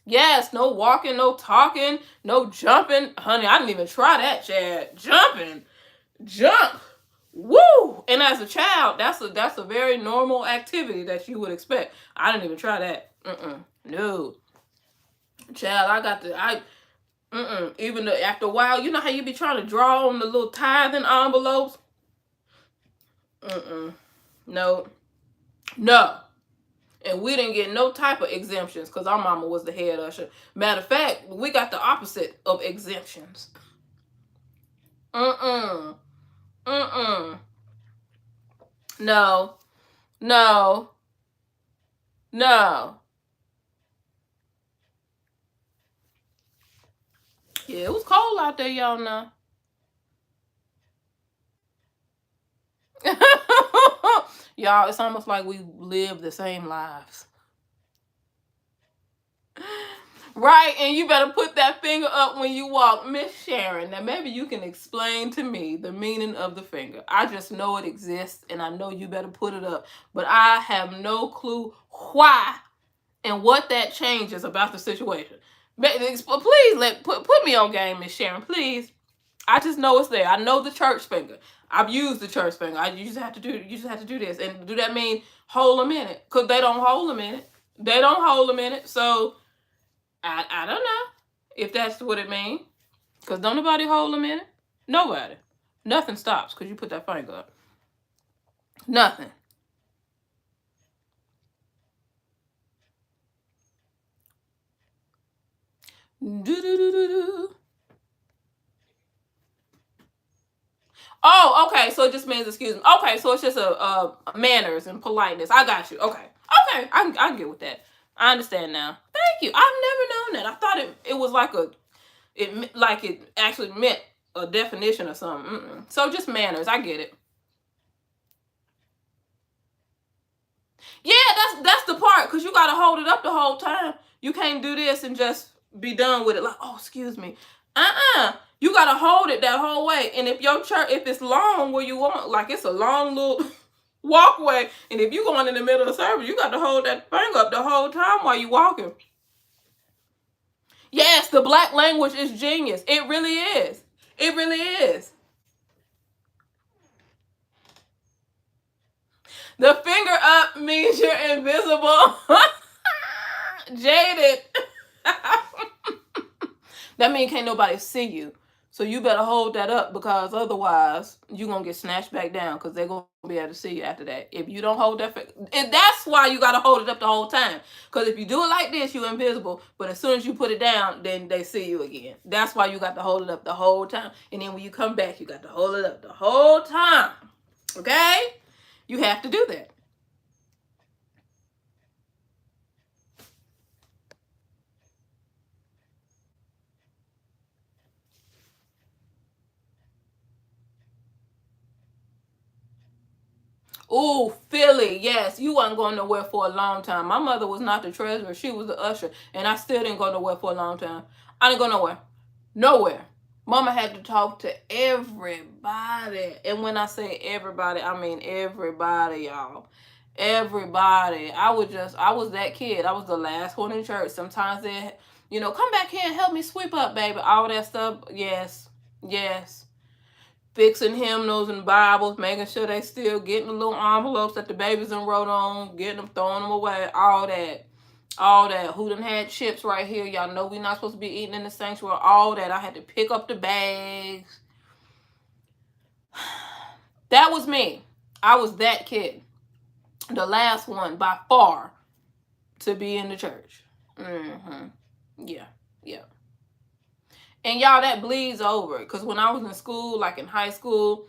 Yes, no walking, no talking, no jumping. Honey, I didn't even try that, Chad. Jumping. Jump. Woo! And as a child, that's a very normal activity that you would expect. I didn't even try that. No. Child, even though after a while, you know how you be trying to draw on the little tithing envelopes? No. And we didn't get no type of exemptions because our mama was the head usher. Matter of fact, we got the opposite of exemptions. No. Yeah, it was cold out there, y'all know. Y'all, it's almost like we live the same lives. Right, and you better put that finger up when you walk. Miss Sharon, now maybe you can explain to me the meaning of the finger. I just know it exists, and I know you better put it up. But I have no clue why and what that changes about the situation. Please put me on game, Miss Sharon, please. I just know it's there. I know the church finger. I've used the church finger. You just have to do this. And do that mean hold a minute? Because they don't hold a minute. They don't hold a minute. So I don't know if that's what it means. Because don't nobody hold a minute. Nobody. Nothing stops because you put that finger up. Nothing. Oh, okay. So it just means excuse me. Okay, so it's just a manners and politeness. I got you. Okay, okay. I get with that. I understand now. Thank you. I've never known that. I thought it was like it actually meant a definition or something. So just manners. I get it. Yeah, that's the part, because you gotta hold it up the whole time. You can't do this and just be done with it. Like, oh, excuse me. You gotta hold it that whole way. And if your church, if it's long where you want, like it's a long little walkway, and if you going in the middle of service, you got to hold that thing up the whole time while you walking. Yes, the black language is genius. It really is. It really is. The finger up means you're invisible. Jaded. That means can't nobody see you. So you better hold that up, because otherwise you're going to get snatched back down, because they're going to be able to see you after that. If you don't hold that, and that's why you got to hold it up the whole time. Because if you do it like this, you're invisible. But as soon as you put it down, then they see you again. That's why you got to hold it up the whole time. And then when you come back, you got to hold it up the whole time. Okay? You have to do that. Oh, Philly, yes. You wasn't going nowhere for a long time. My mother was not the treasurer. She was the usher. And I still didn't go nowhere for a long time. I didn't go nowhere. Nowhere. Mama had to talk to everybody. And when I say everybody, I mean everybody, y'all. Everybody. I was that kid. I was the last one in church. Sometimes they, come back here and help me sweep up, baby. All that stuff. Yes. Yes. Fixing hymnals and Bibles, making sure they still getting the little envelopes that the babies done wrote on, getting them, throwing them away, all that. All that. Who done had chips right here? Y'all know we not supposed to be eating in the sanctuary. All that. I had to pick up the bags. That was me. I was that kid. The last one by far to be in the church. Yeah. Yeah. And y'all, that bleeds over. Because when I was in school, like in high school,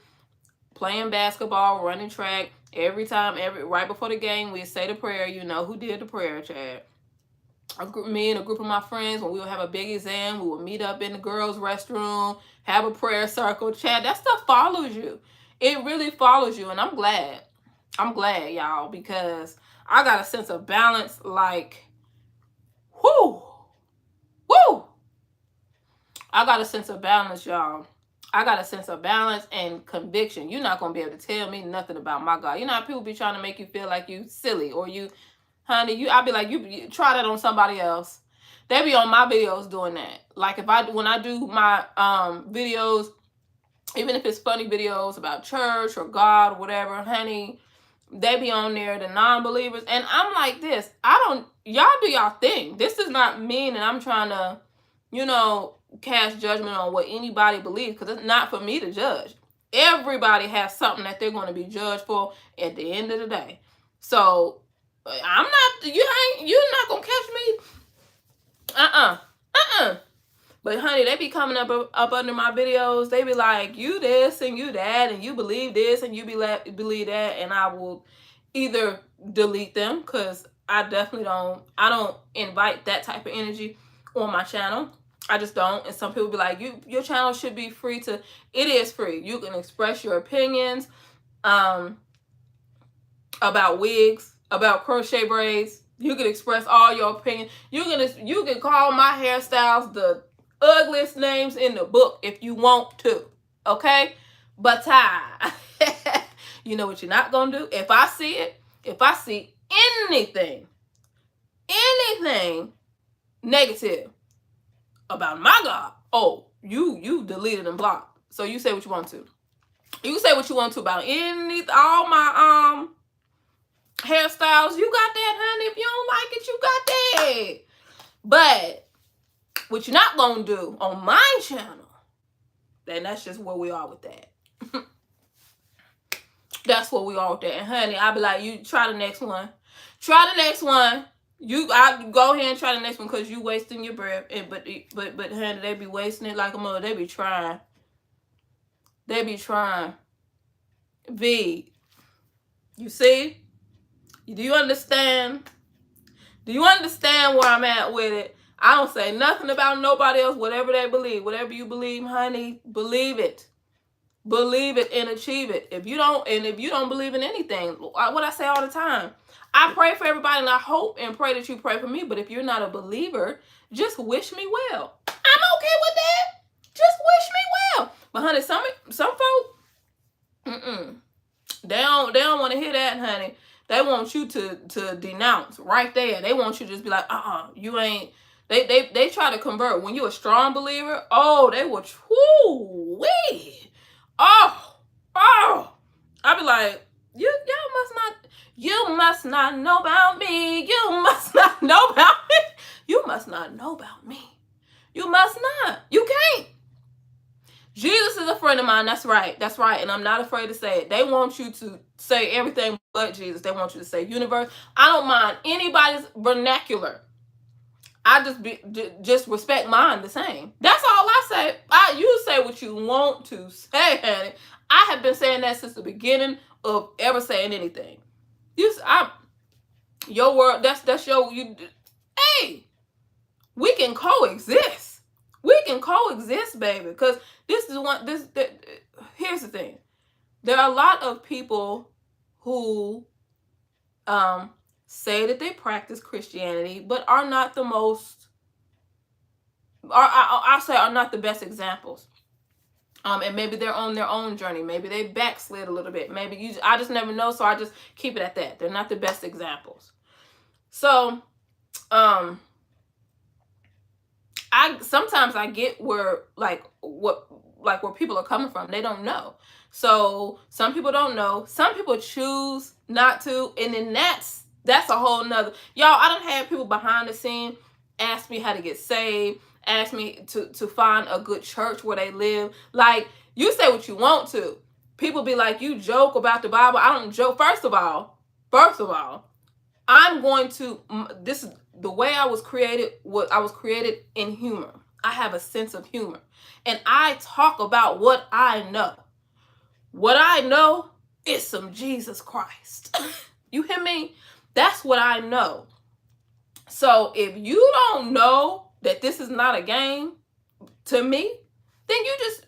playing basketball, running track, right before the game, we'd say the prayer. You know who did the prayer, Chad? Me and a group of my friends, when we would have a big exam, we would meet up in the girls' restroom, have a prayer circle, Chad. That stuff follows you. It really follows you, and I'm glad. I'm glad, y'all, because I got a sense of balance, like, whoo. I got a sense of balance, y'all. I got a sense of balance and conviction. You're not going to be able to tell me nothing about my God. You know how people be trying to make you feel like you silly, or you, honey, I'll be like, you try that on somebody else. They be on my videos doing that. Like when I do my videos, even if it's funny videos about church or God or whatever, honey, they be on there, the non-believers. And I'm like this, y'all do y'all thing. This does not mean that I'm trying to, cast judgment on what anybody believes, because it's not for me to judge. Everybody has something that they're going to be judged for at the end of the day. So you're not going to catch me. But honey, they be coming up under my videos. They be like, you this and you that, and you believe this and you believe that, and I will either delete them, because I don't invite that type of energy on my channel. I just don't. And some people be like, your channel should be free to. It is free. You can express your opinions about wigs, about crochet braids. You can express all your opinions. You can call my hairstyles the ugliest names in the book if you want to. Okay? But you know what you're not gonna do? If I see anything negative about my God, oh, you deleted and blocked. So you say what you want to. You say what you want to about all my hairstyles. You got that, honey. If you don't like it, you got that. But what you're not gonna do on my channel, then that's just where we are with that. That's where we are with that. And honey, I'll be like, you try the next one. Try the next one. I go ahead and try the next one because you wasting your breath. But honey, they be wasting it like a mother. They be trying. They be trying. V, you see? Do you understand? Do you understand where I'm at with it? I don't say nothing about nobody else, whatever they believe. Whatever you believe, honey, believe it. Believe it and achieve it. If you don't believe in anything, what I say all the time, I pray for everybody and I hope and pray that you pray for me. But if you're not a believer, just wish me well. I'm okay with that. Just wish me well. But honey, some folks, they don't want to hear that, honey. They want you to denounce right there. They want you to just be like, you ain't. They try to convert. When you're a strong believer, they will. Woo-wee. Oh, I be like, you must not know about me. You must not know about me. You must not know about me. You must not. You can't. Jesus is a friend of mine. That's right. That's right. And I'm not afraid to say it. They want you to say everything but Jesus. They want you to say universe. I don't mind anybody's vernacular. I just respect mine the same. That's all I say. You say what you want to say, honey. I have been saying that since the beginning of ever saying anything. Your word. That's your. Hey, we can coexist. We can coexist, baby. Because this is one. Here's the thing. There are a lot of people who say that they practice Christianity, but are not the most, I'll say are not the best examples. And maybe they're on their own journey. Maybe they backslid a little bit. Maybe I just never know, so I just keep it at that. They're not the best examples. So, sometimes I get where where people are coming from. They don't know. So some people don't know. Some people choose not to, and then that's a whole nother. Y'all, I done had people behind the scene ask me how to get saved, ask me to find a good church where they live. Like, you say what you want to. People be like, you joke about the Bible. I don't joke. First of all, I'm going to, this is the way I was created. I was created in humor. I have a sense of humor. And I talk about what I know. What I know is some Jesus Christ. You hear me? That's what I know. So if you don't know that this is not a game to me, then you just,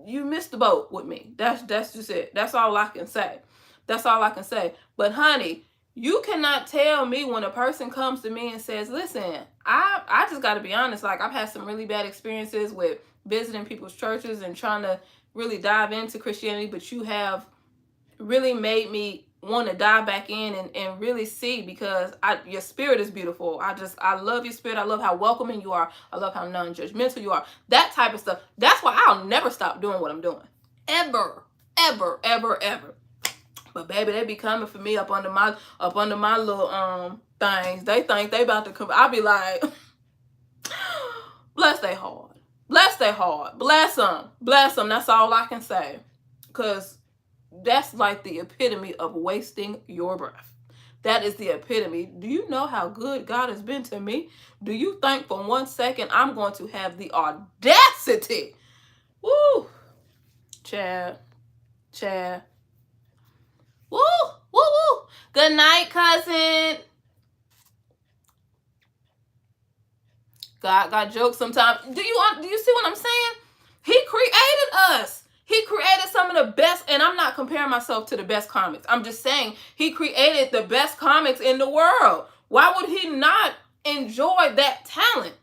you missed the boat with me. That's just it. That's all I can say. That's all I can say. But honey, you cannot tell me when a person comes to me and says, listen, I just got to be honest. Like, I've had some really bad experiences with visiting people's churches and trying to really dive into Christianity, but you have really made me want to dive back in and really see, because your spirit is beautiful. I love your spirit. I love how welcoming you are. I love how non-judgmental you are. That type of stuff. That's why I'll never stop doing what I'm doing. Ever, ever, ever, ever. But baby, they be coming for me up under my little things. They think they about to come. I be like, bless they heart. Bless their heart. Bless them. Bless them. That's all I can say. Because that's like the epitome of wasting your breath. That is the epitome. Do you know how good God has been to me? Do you think for 1 second I'm going to have the audacity? Woo. Chad. Woo. Good night, cousin. God got jokes sometimes. Do you see what I'm saying? He created us. He created some of the best, and I'm not comparing myself to the best comics. I'm just saying he created the best comics in the world. Why would he not enjoy that talent?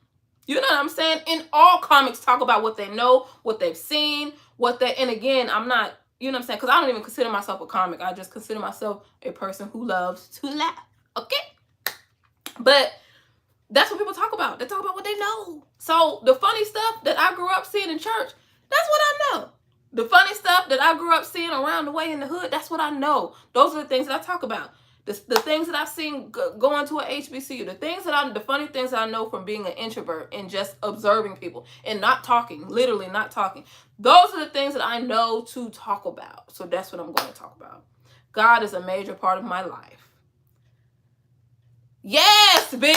You know what I'm saying? In all comics talk about what they know, what they've seen, and again, I'm not, you know what I'm saying? Because I don't even consider myself a comic. I just consider myself a person who loves to laugh. Okay? But that's what people talk about. They talk about what they know. So the funny stuff that I grew up seeing in church, that's what I know. The funny stuff that I grew up seeing around the way in the hood, that's what I know. Those are the things that I talk about. The things that I've seen going to a HBCU, the funny things that I know from being an introvert and just observing people and not talking, literally not talking. Those are the things that I know to talk about. So that's what I'm going to talk about. God is a major part of my life. Yes, B.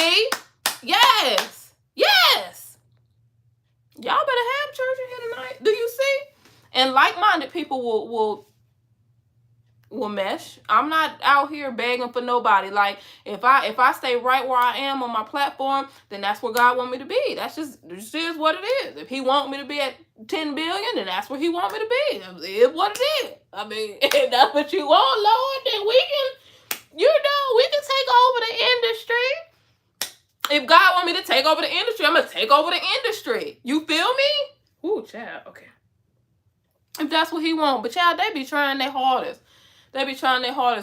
Yes. Yes. Y'all better have church in here tonight. Do you see? And like-minded people will mesh. I'm not out here begging for nobody. Like, if I stay right where I am on my platform, then that's where God want me to be. This is what it is. If he want me to be at 10 billion, then that's where he want me to be. It's what it is. I mean, if that's what you want, Lord, then we can take over the industry. If God want me to take over the industry, I'm gonna take over the industry. You feel me? Ooh, child. Okay. If that's what he want. But child, they be trying their hardest.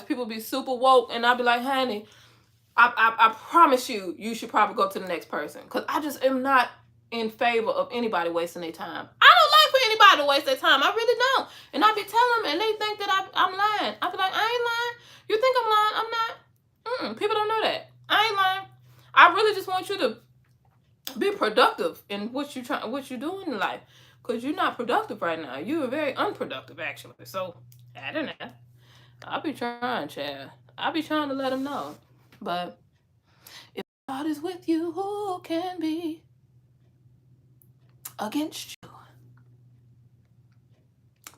People be super woke, and I'll be like, honey, I promise you should probably go to the next person. Because I just am not in favor of anybody wasting their time. I don't like for anybody to waste their time. I really don't. And I be telling them, and they think that I'm lying. I be like, I ain't lying. You think I'm lying? I'm not. People don't know that. I ain't lying. I really just want you to be productive in what you doing in life. Because you're not productive right now. You are very unproductive, actually. So, I don't know. I'll be trying, Chad. I'll be trying to let them know. But if God is with you, who can be against you?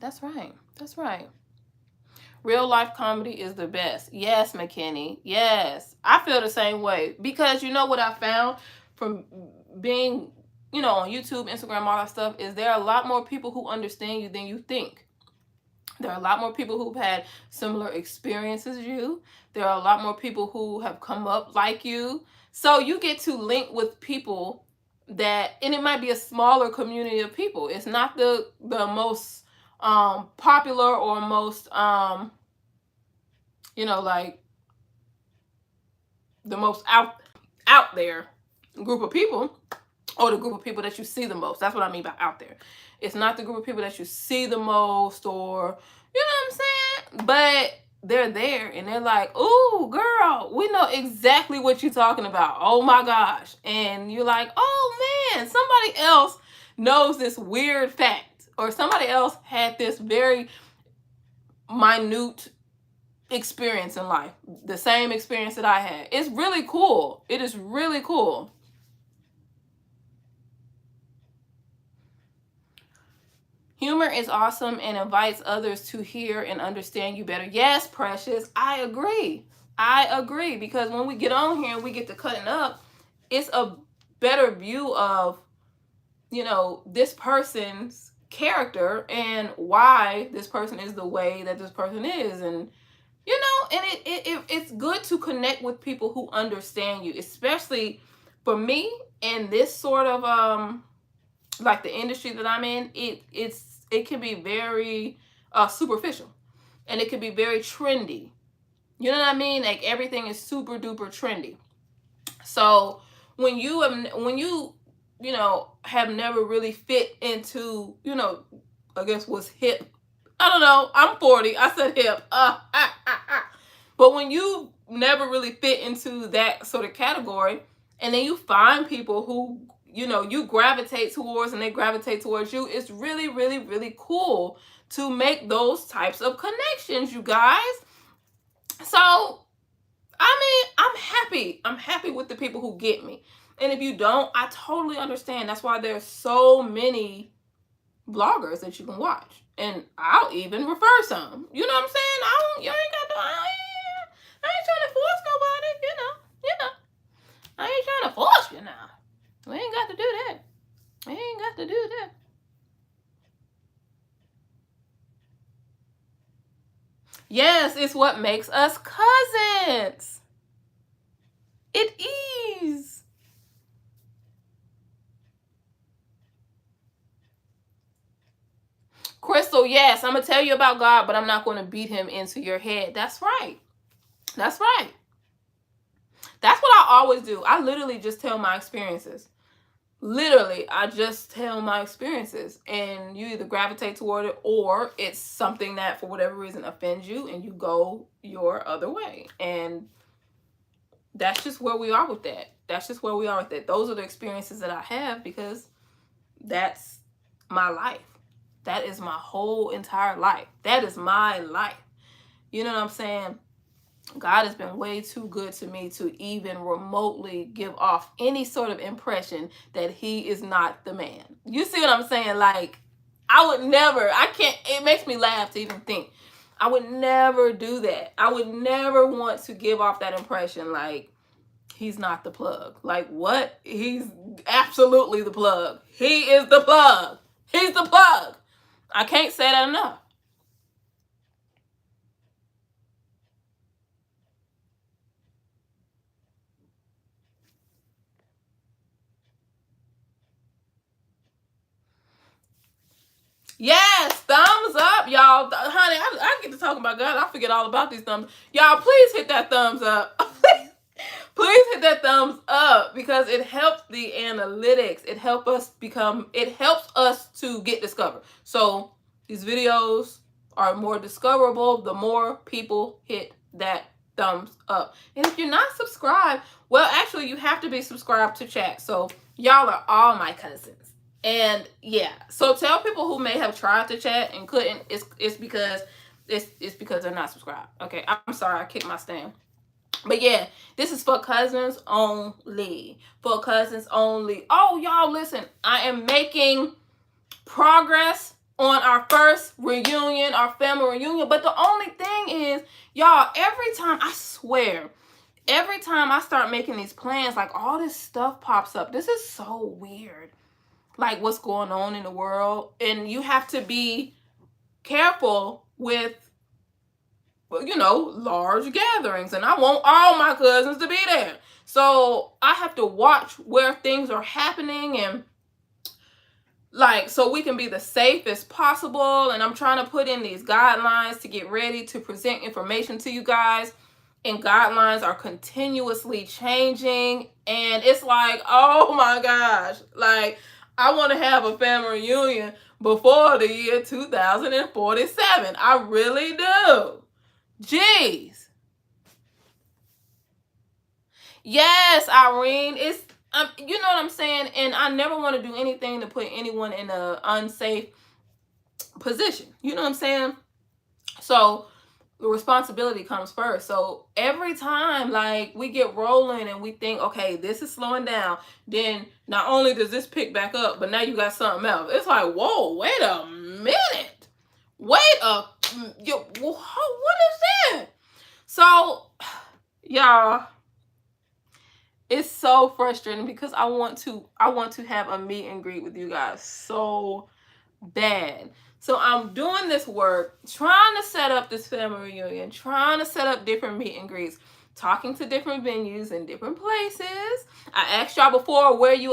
That's right. That's right. Real life comedy is the best. Yes, McKinney. Yes. I feel the same way. Because you know what I found from being, on YouTube, Instagram, all that stuff, is there are a lot more people who understand you than you think. There are a lot more people who've had similar experiences as you. There are a lot more people who have come up like you. So you get to link with people and it might be a smaller community of people. It's not the most popular or most, like the most out there group of people, or the group of people that you see the most. That's what I mean by out there. It's not the group of people that you see the most, or, you know what I'm saying? But they're there, and they're like, ooh, girl, we know exactly what you're talking about. Oh, my gosh. And you're like, oh, man, somebody else knows this weird fact, or somebody else had this very minute experience in life, the same experience that I had. It's really cool. It is really cool. Humor is awesome and invites others to hear and understand you better. Yes, Precious, I agree. Because when we get on here and we get to cutting up, it's a better view of, this person's character and why this person is the way that this person is. And, and it's good to connect with people who understand you, especially for me in this sort of, like the industry that I'm in. It can be very superficial, and it can be very trendy. You know what I mean? Like, everything is super duper trendy. So when you have never really fit into, I guess what's hip. I don't know. I'm 40. I said hip. But when you never really fit into that sort of category, and then you find people who, you gravitate towards and they gravitate towards you, it's really, really, really cool to make those types of connections, you guys. So, I mean, I'm happy. I'm happy with the people who get me. And if you don't, I totally understand. That's why there's so many vloggers that you can watch. And I'll even refer some. You know what I'm saying? You ain't got to, I ain't trying to force nobody, I ain't trying to force you now. We ain't got to do that. Yes, it's what makes us cousins. It is. Crystal, yes, I'm going to tell you about God, but I'm not going to beat him into your head. That's right. That's right. That's what I always do. I literally just tell my experiences. Literally, I just tell my experiences, and you either gravitate toward it, or it's something that for whatever reason offends you and you go your other way. And that's just where we are with that. Those are the experiences that I have, because that's my life. That is my whole entire life. That is my life. You know what I'm saying? God has been way too good to me to even remotely give off any sort of impression that he is not the man. You see what I'm saying? Like, I would never, I can't, it makes me laugh to even think. I would never do that. I would never want to give off that impression like he's not the plug. Like, what? He's absolutely the plug. He is the plug. He's the plug. I can't say that enough. Yes, thumbs up, y'all. Honey, I get to talking about God. I forget all about these thumbs. Y'all, please hit that thumbs up. Please hit that thumbs up because it helps the analytics. It helps us to get discovered. So these videos are more discoverable the more people hit that thumbs up. And if you're not subscribed, well, actually you have to be subscribed to chat. So y'all are all my cousins. And yeah, so tell people who may have tried to chat and couldn't. It's because they're not subscribed. Okay, I'm sorry, I kicked my stand. But yeah, this is for cousins only. For cousins only. Oh, y'all, listen. I am making progress on our first reunion, our family reunion. But the only thing is, y'all, every time, I swear, every time I start making these plans, like all this stuff pops up. This is so weird. Like what's going on in the world. And you have to be careful with, you know, large gatherings, and I want all my cousins to be there. So I have to watch where things are happening and like so we can be the safest possible. And I'm trying to put in these guidelines to get ready to present information to you guys. And guidelines are continuously changing. And it's like, oh my gosh, like I want to have a family reunion before the year 2047. I really do. Jeez. Yes, Irene. It's you know what I'm saying? And I never want to do anything to put anyone in an unsafe position. You know what I'm saying? So the responsibility comes first. So every time like we get rolling and we think, okay, this is slowing down, then not only does this pick back up, but now you got something else. It's like, whoa, wait a minute. What is that? So, y'all, it's so frustrating because I want to have a meet and greet with you guys so bad. So I'm doing this work, trying to set up this family reunion, trying to set up different meet and greets, talking to different venues and different places. I asked y'all before where you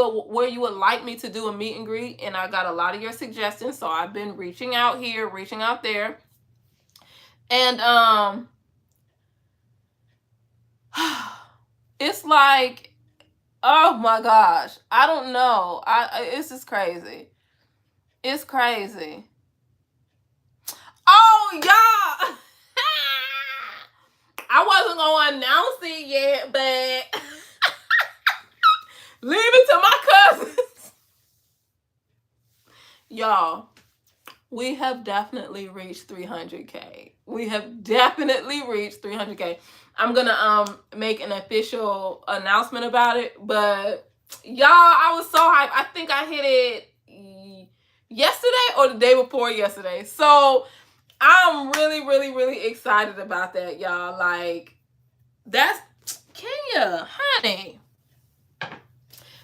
would like me to do a meet and greet, and I got a lot of your suggestions. So I've been reaching out here, reaching out there, and it's like, oh my gosh, I don't know. It's just crazy. It's crazy. Oh, y'all. I wasn't going to announce it yet, but leave it to my cousins. Y'all, we have definitely reached 300K. We have definitely reached 300K. I'm going to make an official announcement about it, but y'all, I was so hyped. I think I hit it yesterday or the day before yesterday. So I'm really, really, really excited about that, y'all. Like, that's Kenya, honey.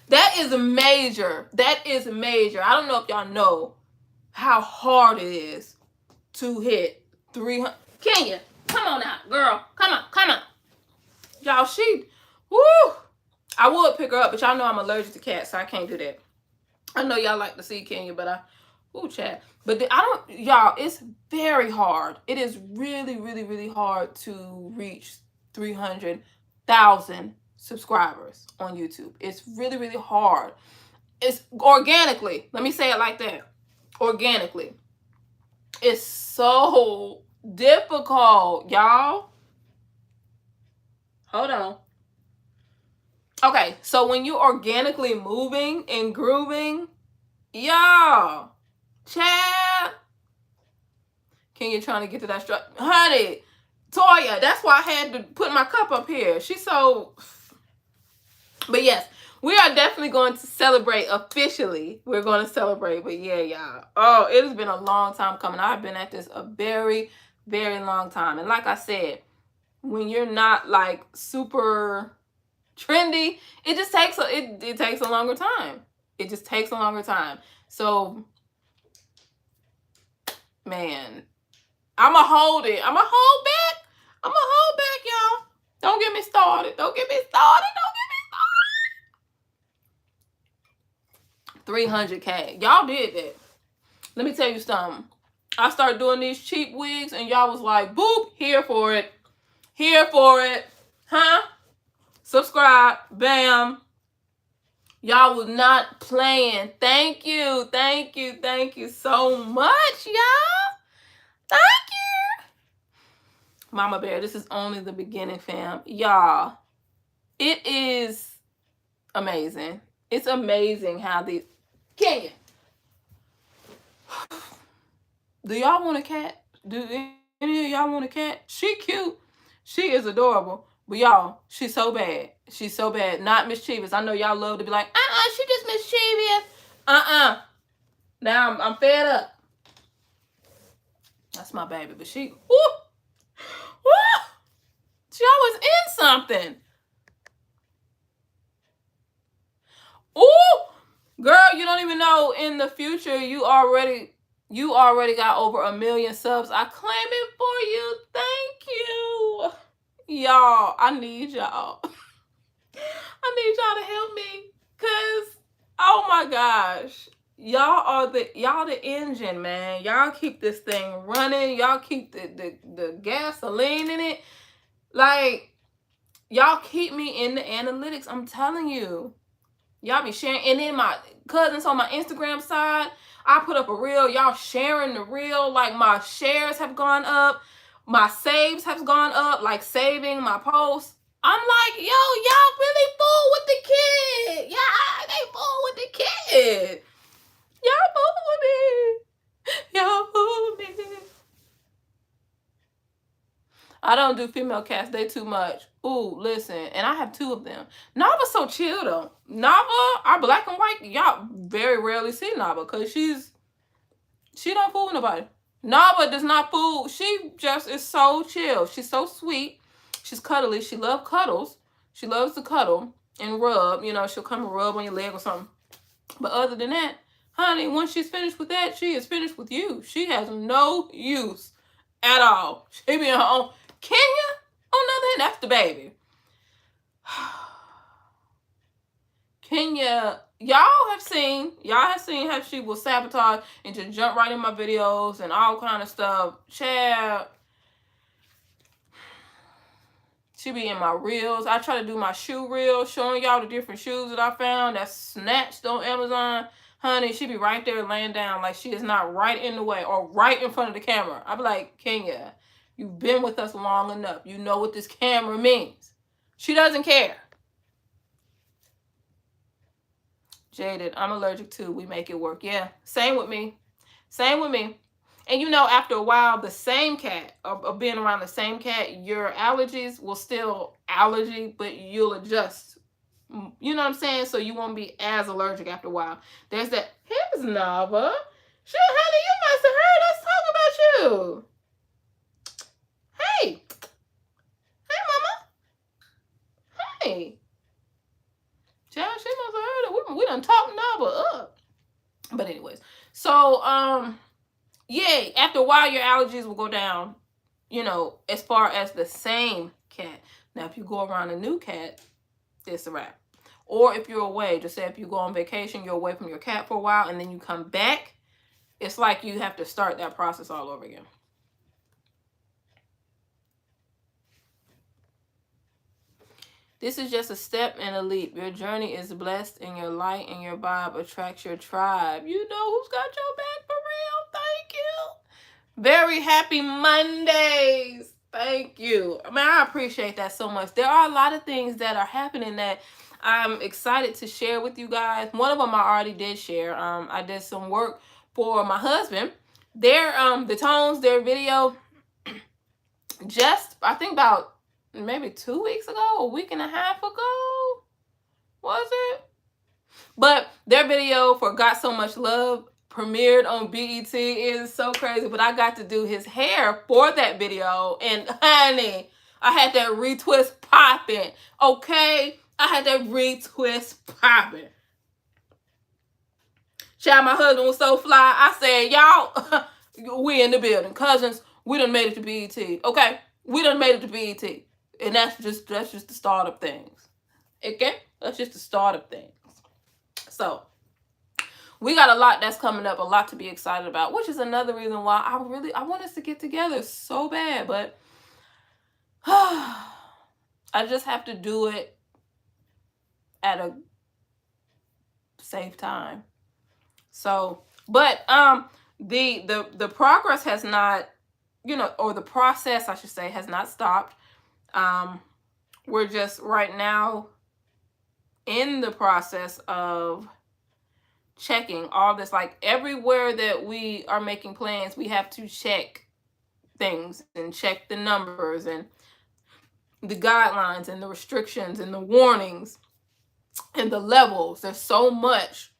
That is major. That is major. I don't know if y'all know how hard it is to hit 300. Kenya, come on out, girl. Come on, come on. Y'all, woo. I would pick her up, but y'all know I'm allergic to cats, so I can't do that. I know y'all like to see Kenya, but chat. But y'all, it's very hard. It is really, really, really hard to reach 300,000 subscribers on YouTube. It's really, really hard. It's organically. Let me say it like that. Organically. It's so difficult, y'all. Hold on. Okay, so when you're organically moving and grooving, y'all, Chad, can you trying to get to that honey, Toya, that's why I had to put my cup up here. She's so... But yes, we are definitely going to celebrate officially. We're going to celebrate. But yeah, y'all. Oh, it has been a long time coming. I've been at this a very, very long time. And like I said, when you're not like super trendy, it just takes it takes a longer time. It just takes a longer time. So, man, I'ma hold it. I'ma hold back. I'ma hold back, y'all. Don't get me started. Don't get me started. Don't get me started. 300K. Y'all did that. Let me tell you something. I started doing these cheap wigs and y'all was like, boop, here for it. Here for it. Huh? Subscribe. Bam. Y'all was not playing. Thank you. Thank you. Thank you so much, y'all. Thank you. Mama Bear, this is only the beginning, fam. Y'all, it is amazing. It's amazing how these... Kenya, do y'all want a cat? Do any of y'all want a cat? She cute. She is adorable. But y'all, she's so bad. She's so bad. Not mischievous. I know y'all love to be like, she just mischievous. Now I'm fed up. That's my baby. But she... She always in something. Ooh, girl, you don't even know. In the future, you already got over 1 million subs. I claim it for you. Thank you, y'all. I need y'all. I need y'all to help me, cause oh my gosh, y'all the engine, man. Y'all keep this thing running. Y'all keep the gasoline in it. Like, y'all keep me in the analytics. I'm telling you. Y'all be sharing. And then my cousins on my Instagram side, I put up a reel. Y'all sharing the reel. Like, my shares have gone up. My saves have gone up. Like, saving my posts. I'm like, yo, y'all really fool with the kid. Yeah, they fool with the kid. Y'all fool with me. Y'all fool with me. I don't do female cats. They too much. Ooh, listen. And I have 2 of them. Nava's so chill, though. Nava, our black and white, y'all very rarely see Nava because she don't fool nobody. Nava does not fool. She just is so chill. She's so sweet. She's cuddly. She loves cuddles. She loves to cuddle and rub. You know, she'll come and rub on your leg or something. But other than that, honey, once she's finished with that, she is finished with you. She has no use at all. She be in her own... Kenya, on the other hand, that's the baby. Kenya, y'all have seen how she will sabotage and just jump right in my videos and all kind of stuff. Child, she be in my reels. I try to do my shoe reel, showing y'all the different shoes that I found that's snatched on Amazon. Honey, she be right there laying down like she is not right in the way or right in front of the camera. I be like, Kenya, you've been with us long enough. You know what this camera means. She doesn't care. Jaded, I'm allergic to. We make it work. Yeah, same with me. Same with me. And you know, after a while, the same cat, or being around the same cat, your allergies will still allergy, but you'll adjust. You know what I'm saying? So you won't be as allergic after a while. There's that. Here's Nava. Sure, honey, you must have heard us talk about you. Hey. Hey, mama. Hey. Child, she must have heard it. We done talked Nava up. But anyways. So, yeah, after a while, your allergies will go down, you know, as far as the same cat. Now, if you go around a new cat, it's a wrap. Or if you're away, just say if you go on vacation, you're away from your cat for a while, and then you come back, it's like you have to start that process all over again. This is just a step and a leap. Your journey is blessed, and your light and your vibe attracts your tribe. You know who's got your back for real. Thank you. Very happy Mondays. Thank you. I mean, I appreciate that so much. There are a lot of things that are happening that I'm excited to share with you guys. One of them I already did share. I did some work for my husband. The Tones, their video, just, I think about maybe 2 weeks ago, a week and a half ago, was it? But their video for Got So Much Love premiered on BET. It is so crazy. But I got to do his hair for that video. And honey, I had that retwist popping. Okay? I had that retwist popping. Child, my husband was so fly. I said, y'all, we in the building. Cousins, we done made it to BET. Okay? We done made it to BET. And that's just the start of things. Okay? That's just the start of things. So, we got a lot that's coming up, a lot to be excited about, which is another reason why I want us to get together so bad, but I just have to do it at a safe time. So, but the progress has not, or the process, I should say, has not stopped. We're just right now in the process of checking all this. Like everywhere that we are making plans, we have to check things and check the numbers and the guidelines and the restrictions and the warnings and the levels. There's so much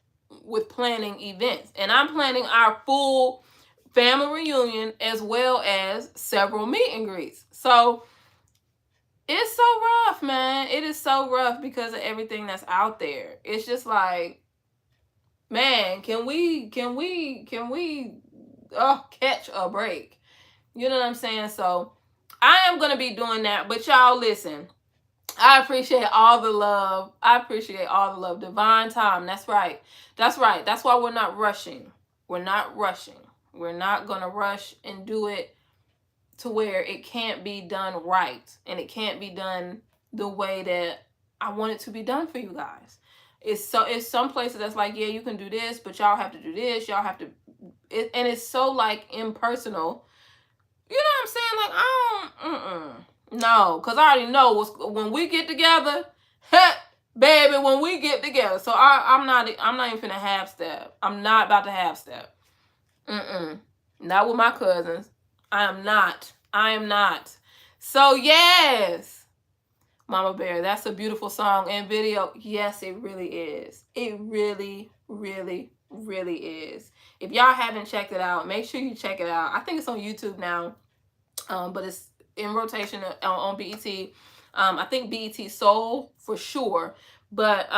with planning events, and I'm planning our full family reunion as well as several meet and greets. So it's so rough, man. It is so rough because of everything that's out there. It's just like, man, can we catch a break? You know what I'm saying? So I am going to be doing that. But y'all, listen, I appreciate all the love. I appreciate all the love. Divine time. That's right. That's right. That's why we're not rushing. We're not rushing. We're not going to rush and do it to where it can't be done right. And it can't be done the way that I want it to be done for you guys. It's some places that's like, yeah, you can do this, but y'all have to do this. Y'all have to, and it's so like impersonal. You know what I'm saying? Like, I don't, no, because I already know when we get together, baby, when we get together. So I'm not even finna half step. I'm not about to half step. Not with my cousins. I am not. So yes, Mama Bear, that's a beautiful song and video. Yes, it really is. It really, really, really is. If y'all haven't checked it out, make sure you check it out. I think it's on YouTube now, but it's in rotation on BET. I think BET Soul for sure. But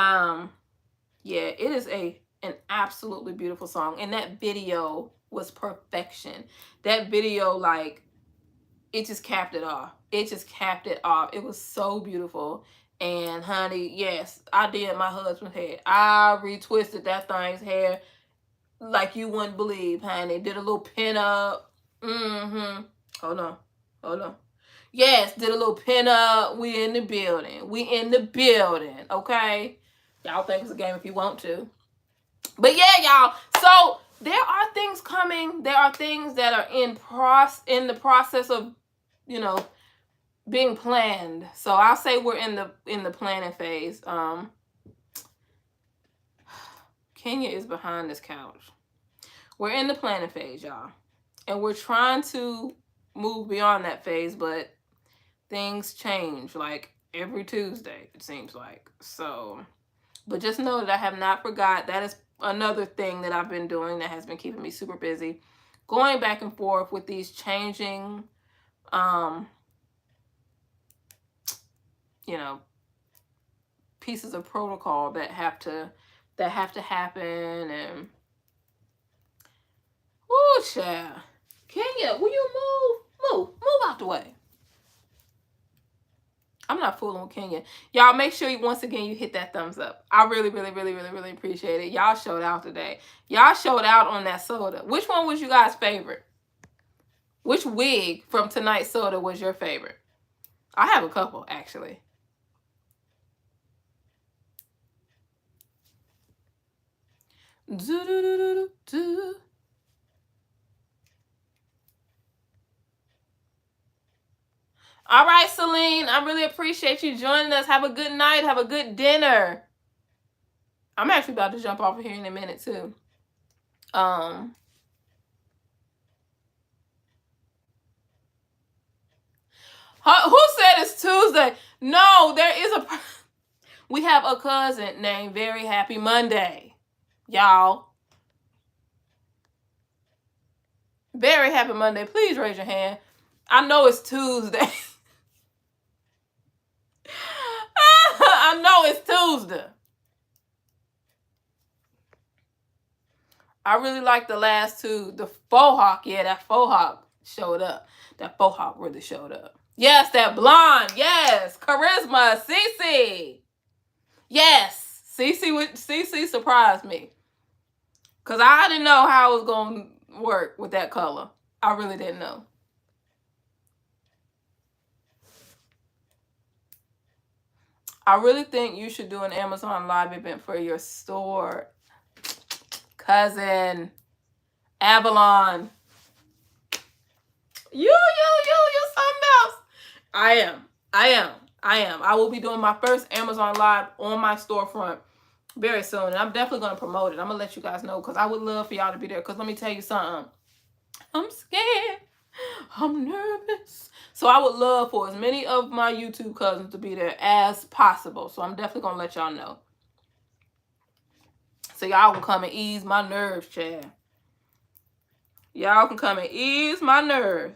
yeah, it is an absolutely beautiful song, and that video was perfection. That video, like, it just capped it off. It just capped it off. It was so beautiful. And honey, yes, I did my husband's hair. I retwisted that thing's hair like you wouldn't believe, honey. Did a little pin up. Hold on. Yes, did a little pin up. We in the building. Okay? Y'all think it's a game if you want to. But yeah, y'all. So there are things coming. There are things that are in the process of, being planned. So I'll say we're in the planning phase. Kenya is behind this couch. We're in the planning phase, y'all. And we're trying to move beyond that phase, but things change like every Tuesday, it seems like. So, but just know that I have not forgot. That is another thing that I've been doing that has been keeping me super busy. Going back and forth with these changing, pieces of protocol that have to happen. And oh, child, Kenya, will you move out the way? I'm not fooling with Kenya. Y'all, make sure once again you hit that thumbs up. I really, really, really, really, really appreciate it. Y'all showed out today. Y'all showed out on that soda. Which one was you guys' favorite? Which wig from tonight's soda was your favorite? I have a couple, actually. Do-do-do-do-do. All right, Celine, I really appreciate you joining us. Have a good night. Have a good dinner. I'm actually about to jump off of here in a minute, too. Who said it's Tuesday? No, there is a... We have a cousin named Very Happy Monday. Y'all. Very Happy Monday. Please raise your hand. I know it's Tuesday. I know it's Tuesday. I really like the last two. The faux hawk. Yeah, that faux hawk showed up. That faux hawk really showed up. Yes, that blonde. Yes. Charisma. Cece. Yes. Cece surprised me. Because I didn't know how it was going to work with that color. I really didn't know. I really think you should do an Amazon Live event for your store. Cousin. Avalon. You something else. I am. I will be doing my first Amazon Live on my storefront very soon. And I'm definitely going to promote it. I'm going to let you guys know because I would love for y'all to be there. Because let me tell you something. I'm scared. I'm nervous. So I would love for as many of my YouTube cousins to be there as possible. So I'm definitely going to let y'all know. So y'all can come and ease my nerves, Chad. Y'all can come and ease my nerves.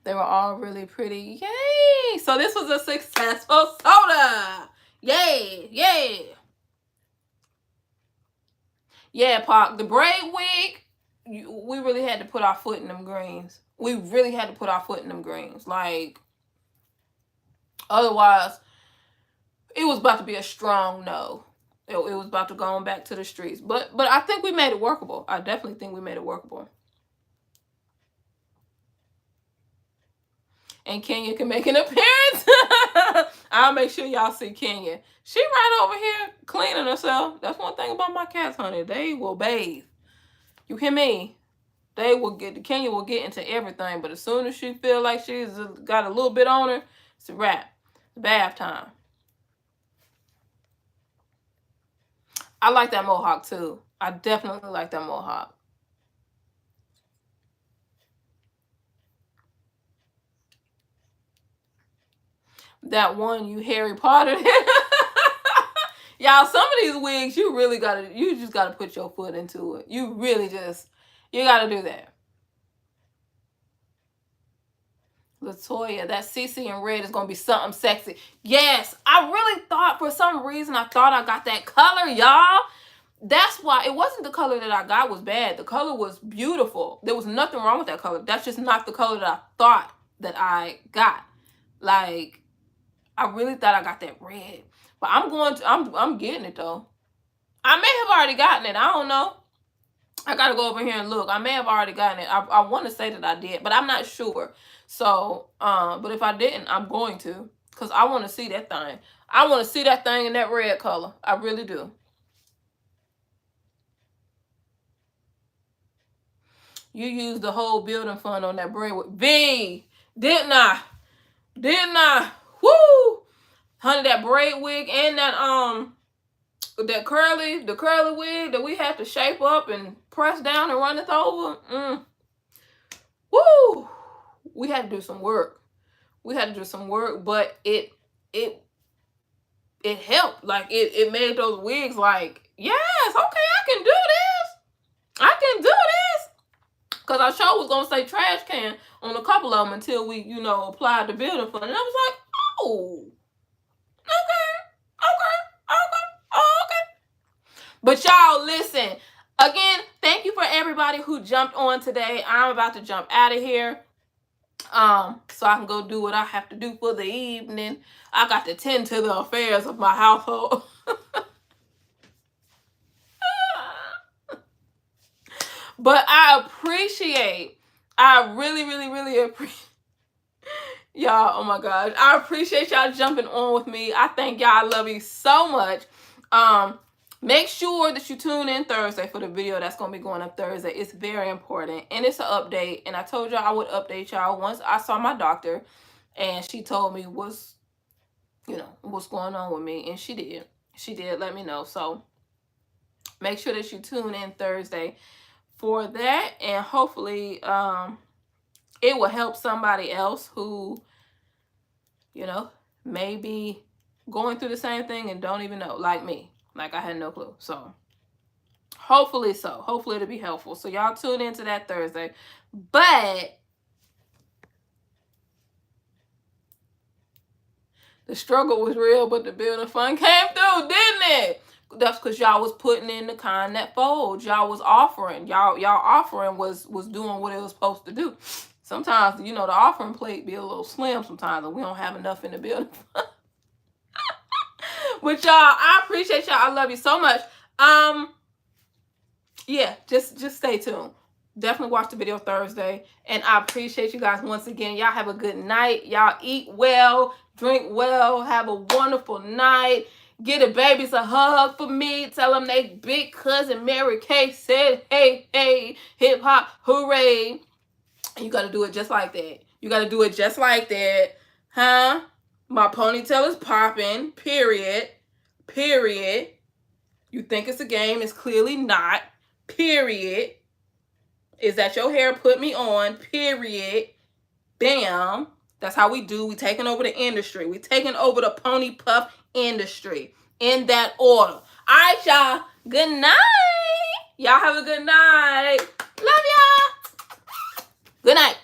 They were all really pretty. Yay! So this was a successful SOTA. Yay! Yay! Yeah, Pac. The braid wig, we really had to put our foot in them greens. We really had to put our foot in them greens. Like, otherwise, it was about to be a strong no. It was about to go on back to the streets. But I think we made it workable. I definitely think we made it workable. And Kenya can make an appearance. I'll make sure y'all see Kenya. She right over here cleaning herself. That's one thing about my cats, honey. They will bathe. You hear me? Kenya will get into everything. But as soon as she feel like she's got a little bit on her, it's a wrap. It's bath time. I like that mohawk too. I definitely like that mohawk. That one you Harry Potter. Y'all, some of these wigs, you just gotta put your foot into it. You gotta do that. Latoya, that CC in red is gonna be something sexy. Yes, I really thought, for some reason, I thought I got that color, y'all. That's why it wasn't the color that I got was bad. The color was beautiful. There was nothing wrong with that color. That's just not the color that I thought that I got. Like, I really thought I got that red. But I'm getting it though. I may have already gotten it. I don't know. I gotta go over here and look. I may have already gotten it. I want to say that I did, but I'm not sure. So, but if I didn't, I'm going to. Because I want to see that thing. I want to see that thing in that red color. I really do. You used the whole building fund on that braid. V, didn't I? Didn't I? Woo! Honey, that braid wig and that curly wig that we had to shape up and press down and run it over. Woo! We had to do some work. But it helped. Like, it made those wigs like, yes, okay, I can do this. Because our show was going to say trash can on a couple of them until we, applied the building fund. And I was like, oh, okay. But y'all, listen. Again, thank you for everybody who jumped on today. I'm about to jump out of here. So I can go do what I have to do for the evening. I got to tend to the affairs of my household. But I really appreciate y'all. Oh my gosh. I appreciate y'all jumping on with me. I thank y'all. I love you so much. Make sure that you tune in Thursday for the video that's going to be going up Thursday. It's very important. And it's an update. And I told y'all I would update y'all once I saw my doctor. And she told me what's going on with me. And she did. She did let me know. So make sure that you tune in Thursday for that. And hopefully, it will help somebody else who, you know, may be going through the same thing and don't even know, like me. Like I had no clue. So hopefully it'll be helpful. So y'all tune into that Thursday. But the struggle was real, but the building fund came through, didn't it? That's because y'all was putting in the kind that folds. Y'all was offering. Y'all offering was doing what it was supposed to do. Sometimes, you know, the offering plate be a little slim sometimes, and we don't have enough in the building. But y'all, I appreciate y'all. I love you so much. Yeah, just stay tuned. Definitely watch the video Thursday. And I appreciate you guys once again. Y'all have a good night. Y'all eat well, drink well, have a wonderful night. Get the babies a hug for me. Tell them they big cousin Mary Kay said, hey, hey, hip hop, hooray. And you got to do it just like that. You got to do it just like that. Huh? My ponytail is popping. Period. Period. You think it's a game. It's clearly not. Period. Is that your hair put me on? Period. Bam. That's how we do. We taking over the industry. We taking over the pony puff industry. In that order. All right, y'all. Good night. Y'all have a good night. Love y'all. Good night.